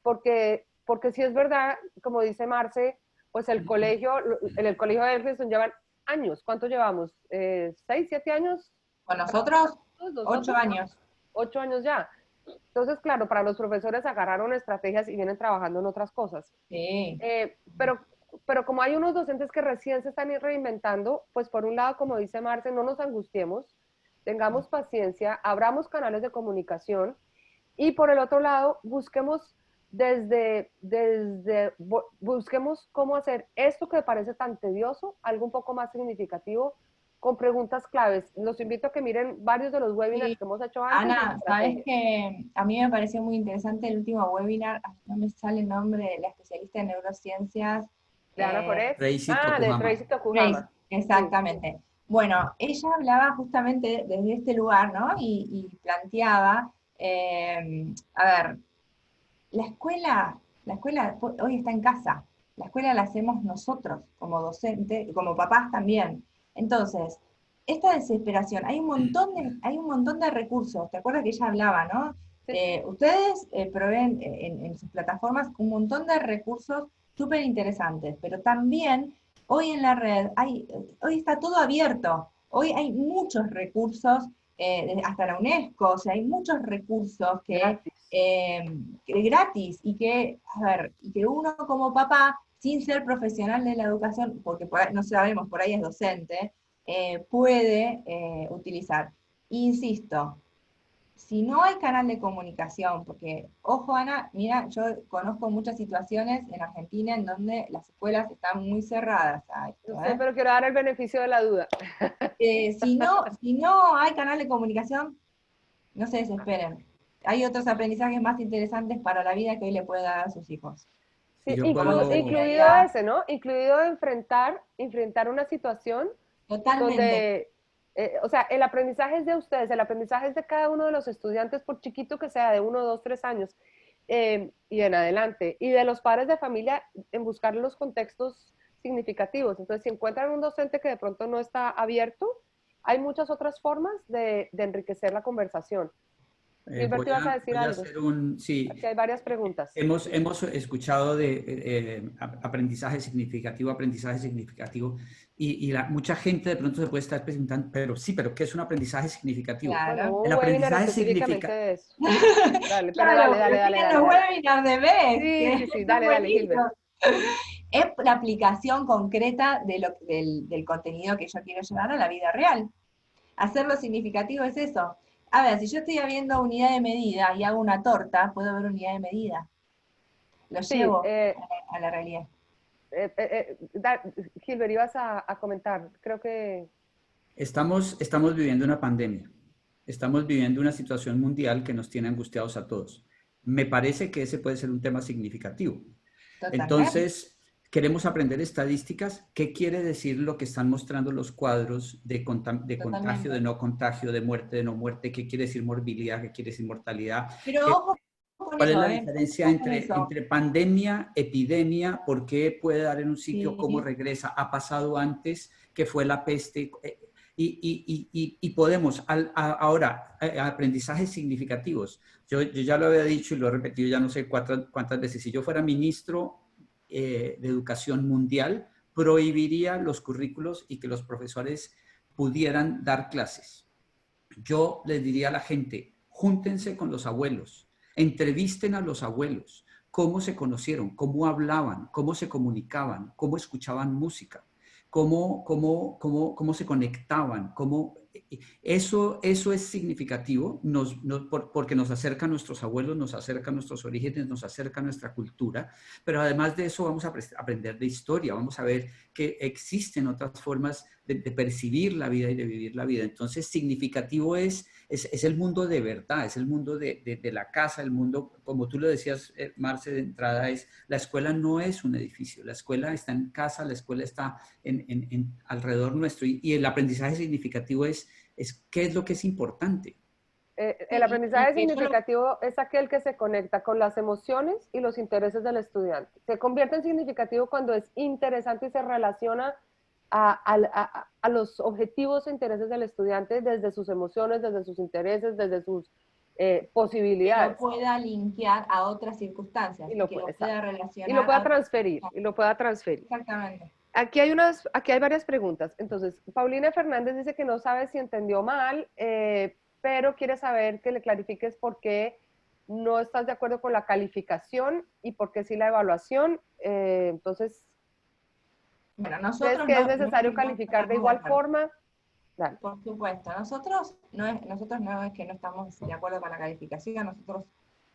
Porque si es verdad, como dice Marce, pues el colegio, en el colegio de Elphinstone llevan años. ¿Cuánto llevamos? ¿6, 7 años? Con nosotros, 8 años. 8 años ya. Entonces, claro, para los profesores agarraron estrategias y vienen trabajando en otras cosas. Sí. Pero como hay unos docentes que recién se están reinventando, pues por un lado, como dice Marce, no nos angustiemos, tengamos paciencia, abramos canales de comunicación y por el otro lado, busquemos busquemos cómo hacer esto que parece tan tedioso, algo un poco más significativo, con preguntas claves. Los invito a que miren varios de los webinars Sí. que hemos hecho antes. Ana, sabes que a mí me pareció muy interesante el último webinar, no me sale el nombre de la especialista en neurociencias. ¿De Ana Forés? Tracy De Tokuhama. Tracy Tokuhama. Exactamente. Sí. Bueno, ella hablaba justamente desde este lugar, ¿no? Y planteaba, a ver, la escuela hoy está en casa, la escuela la hacemos nosotros como docentes, como papás también. Entonces, esta desesperación, hay un montón de recursos, ¿te acuerdas que ella hablaba, no? Sí. Ustedes proveen en sus plataformas un montón de recursos súper interesantes, pero también hoy en la red, hoy está todo abierto, hoy hay muchos recursos, hasta la UNESCO, o sea, hay muchos recursos que gratis y que, a ver, y que uno como papá, sin ser profesional de la educación, porque no sabemos, por ahí es docente, puede utilizar. Insisto, si no hay canal de comunicación, porque, ojo Ana, mira, yo conozco muchas situaciones en Argentina en donde las escuelas están muy cerradas a esto, No sé, pero quiero dar el beneficio de la duda. Si no hay canal de comunicación, no se desesperen. Hay otros aprendizajes más interesantes para la vida que hoy le puede dar a sus hijos. Sí, incluido ese, ¿no? Incluido enfrentar una situación totalmente donde, o sea, el aprendizaje es de ustedes, el aprendizaje es de cada uno de los estudiantes, por chiquito que sea, de 1, 2, 3 años y en adelante, y de los padres de familia en buscar los contextos significativos. Entonces, si encuentran un docente que de pronto no está abierto, hay muchas otras formas de enriquecer la conversación. Gilberto, ¿ibas a decir algo? Sí. Aquí hay varias preguntas. Hemos escuchado de aprendizaje significativo, y mucha gente de pronto se puede estar preguntando, pero ¿qué es un aprendizaje significativo? Claro. Bueno, El aprendizaje significa... de eso. Dale, claro, dale. Los webinars de BES. Sí, dale, Gilberto. Es la aplicación concreta del contenido que yo quiero llevar a la vida real. Hacerlo significativo es eso. A ver, si yo estoy viendo unidad de medida y hago una torta, puedo ver unidad de medida. Lo llevo a la realidad. Gilbert, ibas a comentar, creo que... Estamos viviendo una pandemia. Estamos viviendo una situación mundial que nos tiene angustiados a todos. Me parece que ese puede ser un tema significativo. Totalmente. Entonces, queremos aprender estadísticas. ¿Qué quiere decir lo que están mostrando los cuadros de contagio, de no contagio, de muerte, de no muerte? ¿Qué quiere decir morbilidad? ¿Qué quiere decir mortalidad? Pero ojo con ¿Cuál es la diferencia entre pandemia, epidemia? ¿Por qué puede dar en un sitio? Sí. ¿Cómo regresa? ¿Ha pasado antes? ¿Qué fue la peste? Y podemos, ahora, aprendizajes significativos. Yo ya lo había dicho y lo he repetido ya no sé cuántas veces. Si yo fuera ministro de Educación Mundial, prohibiría los currículos y que los profesores pudieran dar clases. Yo les diría a la gente, júntense con los abuelos, entrevisten a los abuelos, cómo se conocieron, cómo hablaban, cómo se comunicaban, cómo escuchaban música, cómo se conectaban, eso es significativo porque nos acerca a nuestros abuelos, nos acerca a nuestros orígenes, nos acerca a nuestra cultura, pero además de eso vamos a aprender de historia, vamos a ver que existen otras formas de percibir la vida y de vivir la vida. Entonces, significativo es el mundo de verdad, es el mundo de la casa, el mundo, como tú lo decías, Marce, de entrada, la escuela no es un edificio, la escuela está en casa, la escuela está alrededor nuestro, y el aprendizaje significativo es qué es lo que es importante. El aprendizaje significativo es aquel que se conecta con las emociones y los intereses del estudiante. Se convierte en significativo cuando es interesante y se relaciona a los objetivos e intereses del estudiante desde sus emociones, desde sus intereses, desde sus posibilidades. Que lo pueda linkear a otras circunstancias, y lo pueda relacionar. Y lo pueda transferir, Exactamente. Aquí hay varias preguntas. Entonces, Paulina Fernández dice que no sabe si entendió mal, pero quiere saber que le clarifiques por qué no estás de acuerdo con la calificación y por qué sí la evaluación. Entonces, bueno, nosotros ¿crees que es necesario calificar de igual forma? Dale. Por supuesto, nosotros no es que no estamos de acuerdo con la calificación, nosotros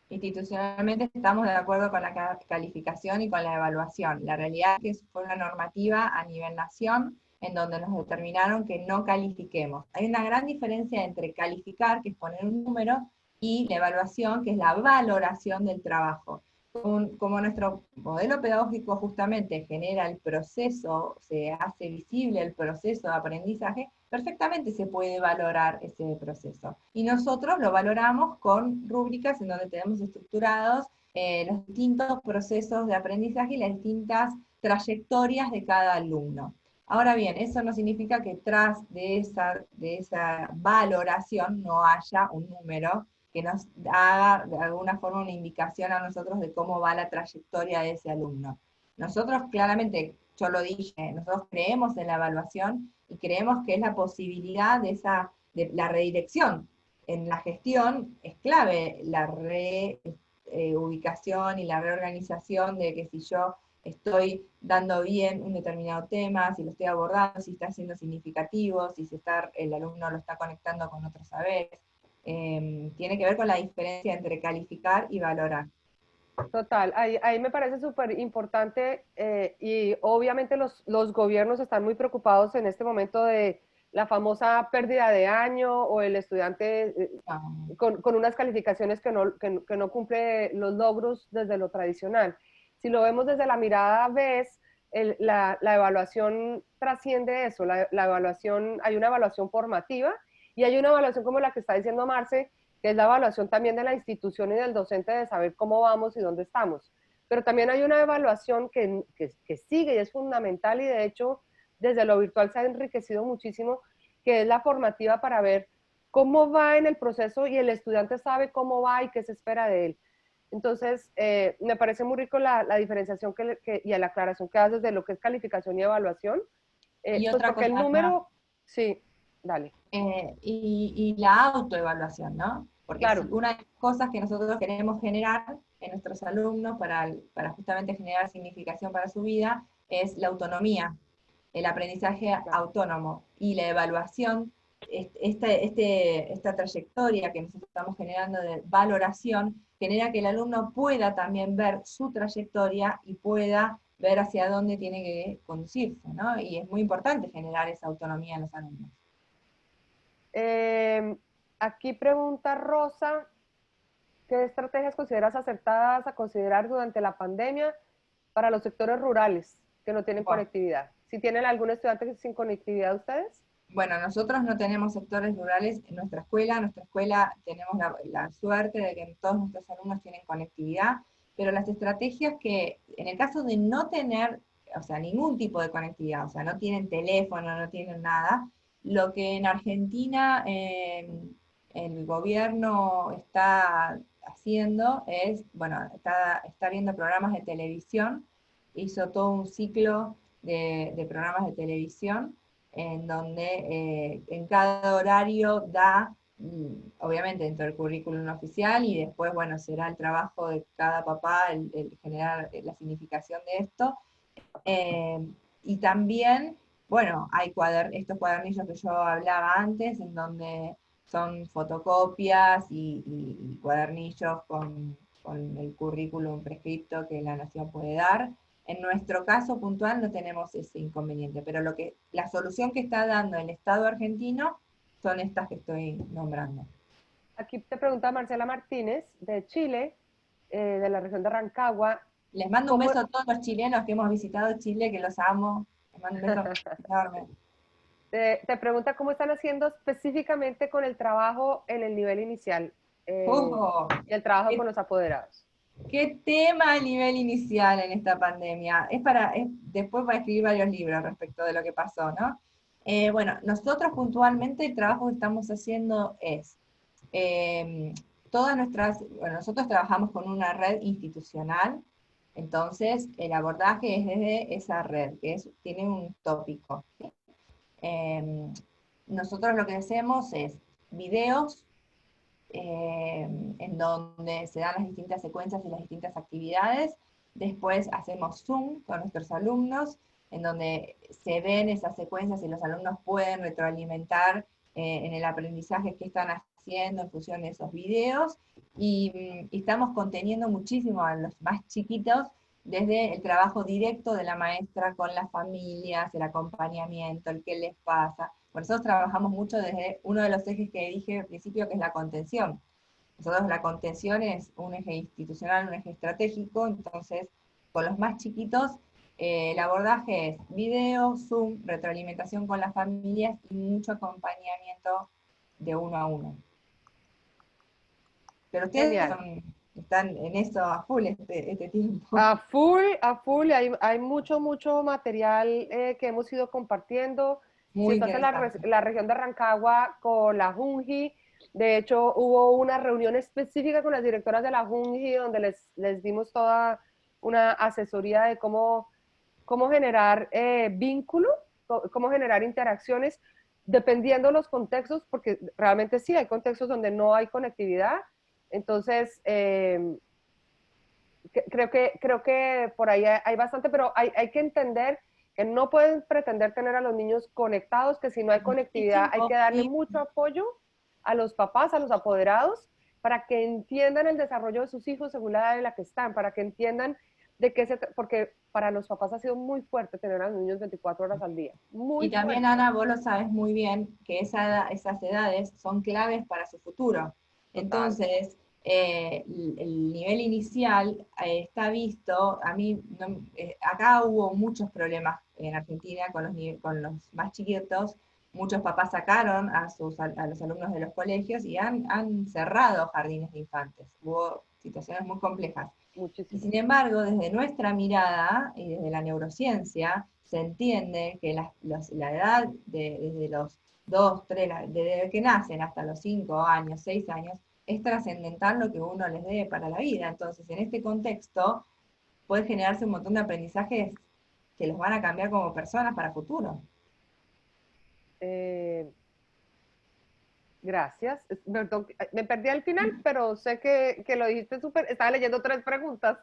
institucionalmente estamos de acuerdo con la calificación y con la evaluación. La realidad es que fue una normativa a nivel nación en donde nos determinaron que no califiquemos. Hay una gran diferencia entre calificar, que es poner un número, y la evaluación, que es la valoración del trabajo. Como nuestro modelo pedagógico justamente genera el proceso, se hace visible el proceso de aprendizaje, perfectamente se puede valorar ese proceso. Y nosotros lo valoramos con rúbricas en donde tenemos estructurados los distintos procesos de aprendizaje y las distintas trayectorias de cada alumno. Ahora bien, eso no significa que tras de esa valoración no haya un número que nos haga de alguna forma una indicación a nosotros de cómo va la trayectoria de ese alumno. Nosotros claramente, yo lo dije, nosotros creemos en la evaluación y creemos que es la posibilidad de la redirección. En la gestión es clave la reubicación y la reorganización de que si yo estoy dando bien un determinado tema, si lo estoy abordando, si está siendo significativo, si el alumno lo está conectando con otros saberes. Tiene que ver con la diferencia entre calificar y valorar. Total, ahí me parece súper importante y obviamente los gobiernos están muy preocupados en este momento de la famosa pérdida de año o el estudiante con unas calificaciones que no cumple los logros desde lo tradicional. Si lo vemos desde la mirada BES, la evaluación trasciende eso, la evaluación, hay una evaluación formativa y hay una evaluación como la que está diciendo Marce, que es la evaluación también de la institución y del docente de saber cómo vamos y dónde estamos. Pero también hay una evaluación que sigue y es fundamental y de hecho desde lo virtual se ha enriquecido muchísimo, que es la formativa para ver cómo va en el proceso y el estudiante sabe cómo va y qué se espera de él. Entonces, me parece muy rico la diferenciación y la aclaración que haces de lo que es calificación y evaluación. Y pues otra porque cosa, el número, sí, dale. Y la autoevaluación, ¿no? Porque claro. una de las cosas que nosotros queremos generar en nuestros alumnos para justamente generar significación para su vida es la autonomía, el aprendizaje autónomo y la evaluación, esta trayectoria que nosotros estamos generando de valoración, genera que el alumno pueda también ver su trayectoria y pueda ver hacia dónde tiene que conducirse, ¿no? Y es muy importante generar esa autonomía en los alumnos. Aquí pregunta Rosa, ¿qué estrategias consideras acertadas a considerar durante la pandemia para los sectores rurales que no tienen conectividad? ¿Si tienen algún estudiante sin conectividad ustedes? Bueno, nosotros no tenemos sectores rurales en nuestra escuela tenemos la suerte de que todos nuestros alumnos tienen conectividad, pero las estrategias que, en el caso de no tener, o sea, ningún tipo de conectividad, o sea, no tienen teléfono, no tienen nada, Lo que en Argentina el gobierno está haciendo es, bueno, está viendo programas de televisión, hizo todo un ciclo de programas de televisión en donde en cada horario da, obviamente dentro del currículum oficial, y después, bueno, será el trabajo de cada papá el generar la significación de esto. Eh, y también, bueno, hay estos cuadernillos que yo hablaba antes, en donde son fotocopias y cuadernillos con el currículum prescripto que la nación puede dar. En nuestro caso puntual no tenemos ese inconveniente, pero la solución que está dando el Estado argentino son estas que estoy nombrando. Aquí te pregunta Marcela Martínez, de Chile, de la región de Rancagua. Les mando un ¿Cómo, beso a todos los chilenos que hemos visitado Chile, que los amo. Les mando un beso enorme. te pregunta cómo están haciendo específicamente con el trabajo en el nivel inicial Oh, y el trabajo qué, con los apoderados? qué tema a nivel inicial en esta pandemia. Después para escribir varios libros respecto de lo que pasó, ¿no? Bueno, nosotros puntualmente el trabajo que estamos haciendo es, eh, bueno, nosotros trabajamos con una red institucional, entonces el abordaje es desde esa red, tiene un tópico. Eh, Nosotros lo que hacemos es videos en donde se dan las distintas secuencias y las distintas actividades. Después hacemos Zoom con nuestros alumnos, en donde se ven esas secuencias y los alumnos pueden retroalimentar en el aprendizaje que están haciendo en función de esos videos. Y estamos conteniendo muchísimo a los más chiquitos desde el trabajo directo de la maestra con las familias, el acompañamiento, el qué les pasa. Por eso trabajamos mucho desde uno de los ejes que dije al principio, que es la contención. Nosotros la contención es un eje institucional, un eje estratégico, entonces con los más chiquitos el abordaje es video, Zoom, retroalimentación con las familias y mucho acompañamiento de uno a uno. Pero ustedes Genial. están en eso a full este tiempo. A full, hay mucho, mucho material que hemos ido compartiendo. Si Muy estás en interesante. la región de Rancagua con la Junji, de hecho hubo una reunión específica con las directoras de la Junji donde les dimos toda una asesoría de cómo generar vínculo, cómo generar interacciones, dependiendo los contextos, porque realmente sí, hay contextos donde no hay conectividad. Entonces, creo que por ahí hay bastante, pero hay que entender que no pueden pretender tener a los niños conectados, que si no hay conectividad hay que darle mucho apoyo a los papás, a los apoderados, para que entiendan el desarrollo de sus hijos según la edad en la que están, para que entiendan de qué porque para los papás ha sido muy fuerte tener a los niños 24 horas al día. Muy Y también, fuerte. Ana, vos lo sabes muy bien, que esas edades son claves para su futuro. Total. Entonces, el nivel inicial está visto, acá hubo muchos problemas en Argentina con los más chiquitos, muchos papás sacaron a los alumnos de los colegios y han cerrado jardines de infantes, hubo situaciones muy complejas. Y Muchísimo. sin embargo, desde nuestra mirada y desde la neurociencia, se entiende que la edad desde los 2, 3, desde que nacen hasta los 5 años, 6 años, es trascendental lo que uno les dé para la vida. Entonces, en este contexto, puede generarse un montón de aprendizajes que los van a cambiar como personas para futuro. Gracias. Perdón, me perdí al final, pero sé que lo dijiste súper. Estaba leyendo 3 preguntas.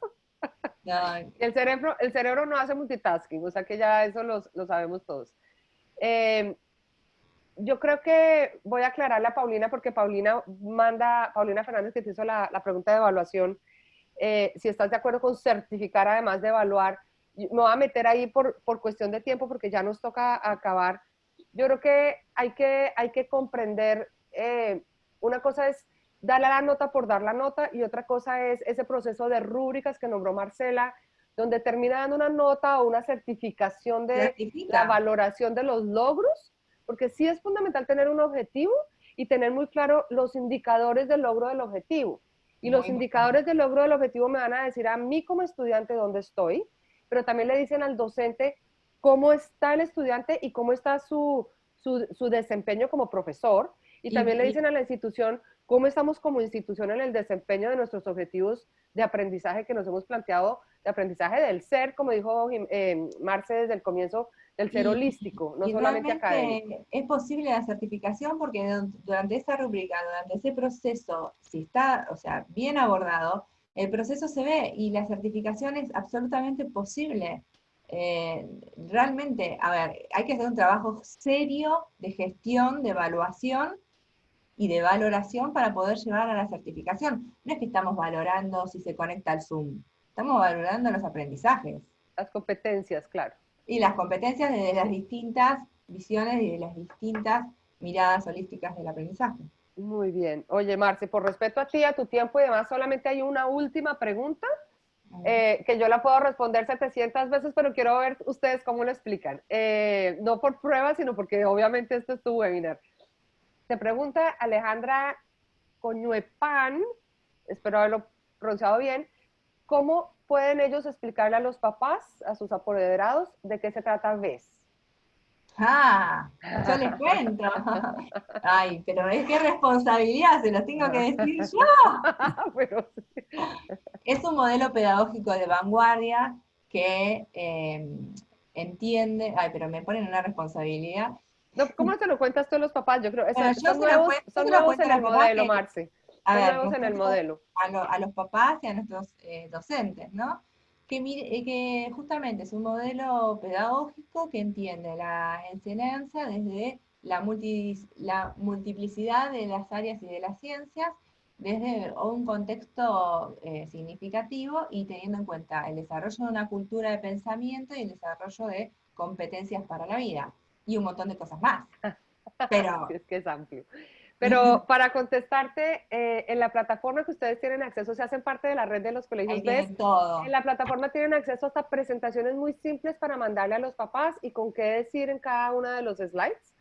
No, El cerebro no hace multitasking, o sea que ya eso lo sabemos todos. Eh, yo creo que voy a aclararle a Paulina, porque Paulina Fernández, que te hizo la pregunta de evaluación, si estás de acuerdo con certificar además de evaluar. Me voy a meter ahí por cuestión de tiempo, porque ya nos toca acabar. Yo creo que hay que comprender, una cosa es darle la nota por dar la nota, y otra cosa es ese proceso de rúbricas que nombró Marcela, donde termina dando una nota o una certificación de la certifica. valoración de los logros, porque sí es fundamental tener un objetivo y tener muy claro los indicadores del logro del objetivo. Y Muy los importante. indicadores del logro del objetivo me van a decir a mí como estudiante dónde estoy, pero también le dicen al docente cómo está el estudiante y cómo está su desempeño como profesor y también le dicen a la institución cómo estamos como institución en el desempeño de nuestros objetivos de aprendizaje que nos hemos planteado, de aprendizaje del ser, como dijo Marce desde el comienzo, del ser holístico, no solamente académico. Es posible la certificación porque durante esa rúbrica, durante ese proceso, si está, o sea, bien abordado, el proceso se ve y la certificación es absolutamente posible. Realmente, a ver, hay que hacer un trabajo serio de gestión, de evaluación y de valoración para poder llevar a la certificación. No es que estamos valorando si se conecta al Zoom, estamos valorando los aprendizajes. Las competencias, claro. Y las competencias desde las distintas visiones y de las distintas miradas holísticas del aprendizaje. Muy bien. Oye, Marce, por respeto a ti, a tu tiempo y demás, solamente hay una última pregunta que yo la puedo responder 700 veces, pero quiero ver ustedes cómo lo explican. No por prueba, sino porque obviamente esto es tu webinar. Te pregunta Alejandra Coñuepan, espero haberlo pronunciado bien, ¿cómo pueden ellos explicarle a los papás, a sus apoderados, de qué se trata VES? Ah, yo les cuento. Ay, pero es que responsabilidad, se los tengo que decir yo. Pero, Es un modelo pedagógico de vanguardia que entiende, ay, pero me ponen una responsabilidad. no, ¿cómo se lo cuentas tú a los papás? Yo creo que Bueno, son nuevos en el modelo, Marce. A Son ver, nuevos en el modelo. a los papás y a nuestros docentes, ¿no? Que justamente es un modelo pedagógico que entiende la enseñanza desde la multiplicidad de las áreas y de las ciencias, desde un contexto significativo y teniendo en cuenta el desarrollo de una cultura de pensamiento y el desarrollo de competencias para la vida y un montón de cosas más. Pero Es que es amplio. Pero para contestarte, en la plataforma que ustedes tienen acceso, se hacen parte de la red de los colegios VES. Todo. En la plataforma tienen acceso hasta presentaciones muy simples para mandarle a los papás y con qué decir en cada una de los slides,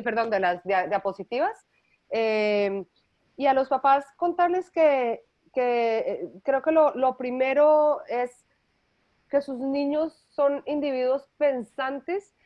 perdón, de las diapositivas. Y a los papás contarles que creo que lo primero es que sus niños son individuos pensantes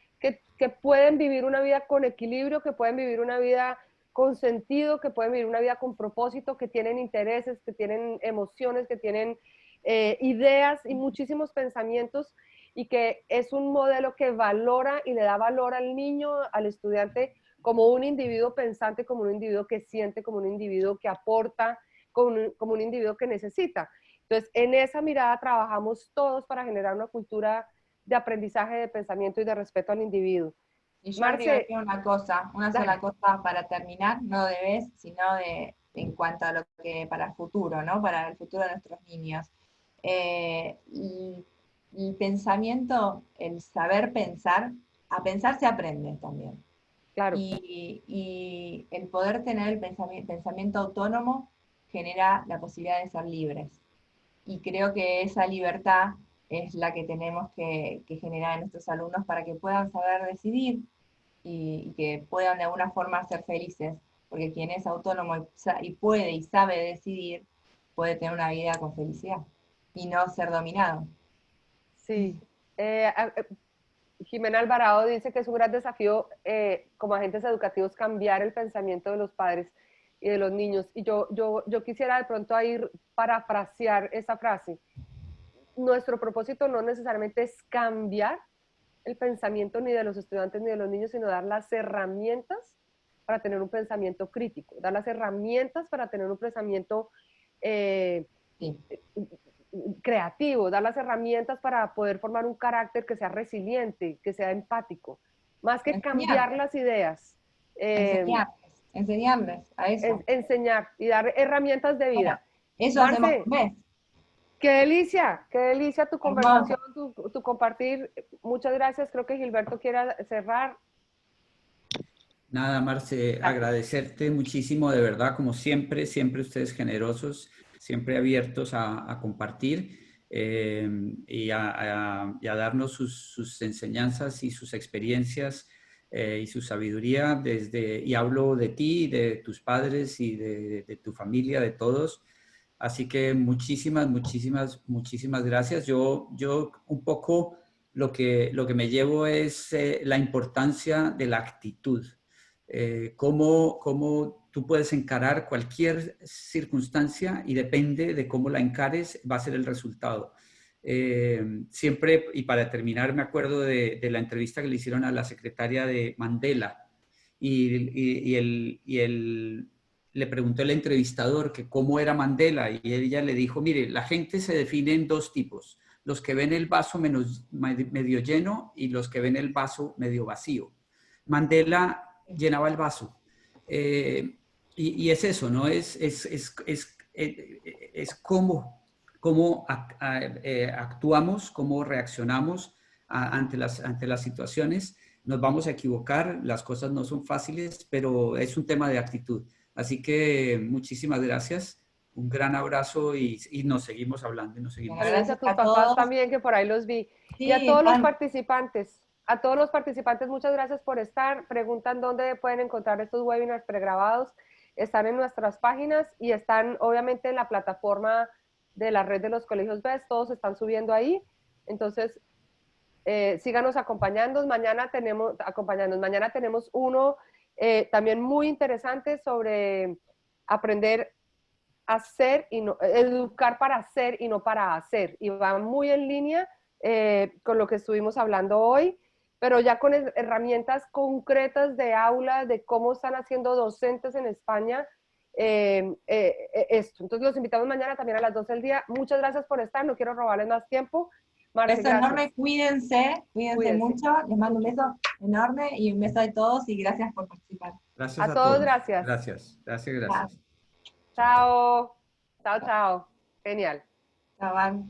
que pueden vivir una vida con equilibrio, que pueden vivir una vida con sentido, que pueden vivir una vida con propósito, que tienen intereses, que tienen emociones, que tienen ideas y muchísimos pensamientos y que es un modelo que valora y le da valor al niño, al estudiante, como un individuo pensante, como un individuo que siente, como un individuo que aporta, como un individuo que necesita. Entonces, en esa mirada trabajamos todos para generar una cultura de aprendizaje, de pensamiento y de respeto al individuo. Y yo Marce, agregaría una sola cosa para terminar, no de vez, sino en cuanto a lo que para el futuro, ¿no? Para el futuro de nuestros niños. El pensamiento, el saber pensar, a pensar se aprende también. claro. Y el poder tener el pensamiento autónomo genera la posibilidad de ser libres. Y creo que esa libertad es la que tenemos que generar en nuestros alumnos para que puedan saber decidir y que puedan de alguna forma ser felices, porque quien es autónomo y puede y sabe decidir, puede tener una vida con felicidad y no ser dominado. Sí. Jimena Alvarado dice que es un gran desafío como agentes educativos cambiar el pensamiento de los padres y de los niños. Y yo quisiera de pronto ir parafrasear esa frase. Nuestro propósito no necesariamente es cambiar el pensamiento ni de los estudiantes ni de los niños, sino dar las herramientas para tener un pensamiento crítico, dar las herramientas para tener un pensamiento Sí. creativo, dar las herramientas para poder formar un carácter que sea resiliente, que sea empático, más que cambiar las ideas. Enseñarles a eso. Enseñar y dar herramientas de vida. Bueno, eso Marce, hacemos un mes. qué delicia tu conversación, tu compartir. Muchas gracias. Creo que Gilberto quiere cerrar. Nada, Marce, agradecerte muchísimo, de verdad, como siempre, siempre ustedes generosos, siempre abiertos a compartir y a darnos sus enseñanzas y sus experiencias y su sabiduría y hablo de ti, de tus padres y de tu familia, de todos. Así que muchísimas gracias. Yo un poco lo que me llevo es la importancia de la actitud. Cómo tú puedes encarar cualquier circunstancia y depende de cómo la encares, va a ser el resultado. Siempre, y para terminar, me acuerdo de la entrevista que le hicieron a la secretaria de Mandela le preguntó el entrevistador que cómo era Mandela y ella le dijo, mire, la gente se define en dos tipos, los que ven el vaso medio lleno y los que ven el vaso medio vacío. Mandela llenaba el vaso. Y es eso, ¿no? Es cómo actuamos, cómo reaccionamos ante las situaciones. Nos vamos a equivocar, las cosas no son fáciles, pero es un tema de actitud. Así que muchísimas gracias, un gran abrazo y nos seguimos hablando. Y nos seguimos Gracias a tus papás también, que por ahí los vi. Sí, y a todos los participantes, muchas gracias por estar. Preguntan dónde pueden encontrar estos webinars pregrabados. Están en nuestras páginas y están obviamente en la plataforma de la red de los colegios BEST, todos están subiendo ahí. Entonces, síganos acompañando. Mañana tenemos uno también muy interesante sobre aprender a hacer y no, educar para hacer y no para hacer. Y va muy en línea con lo que estuvimos hablando hoy, pero ya con herramientas concretas de aula, de cómo están haciendo docentes en España esto. Entonces los invitamos mañana también a las 12 del día. Muchas gracias por estar, no quiero robarles más tiempo. Marce, beso enorme, cuídense mucho, les mando un beso enorme y un beso a todos y gracias por participar. Gracias a todos. Gracias. Gracias. Chao. Chao. Genial. Chao.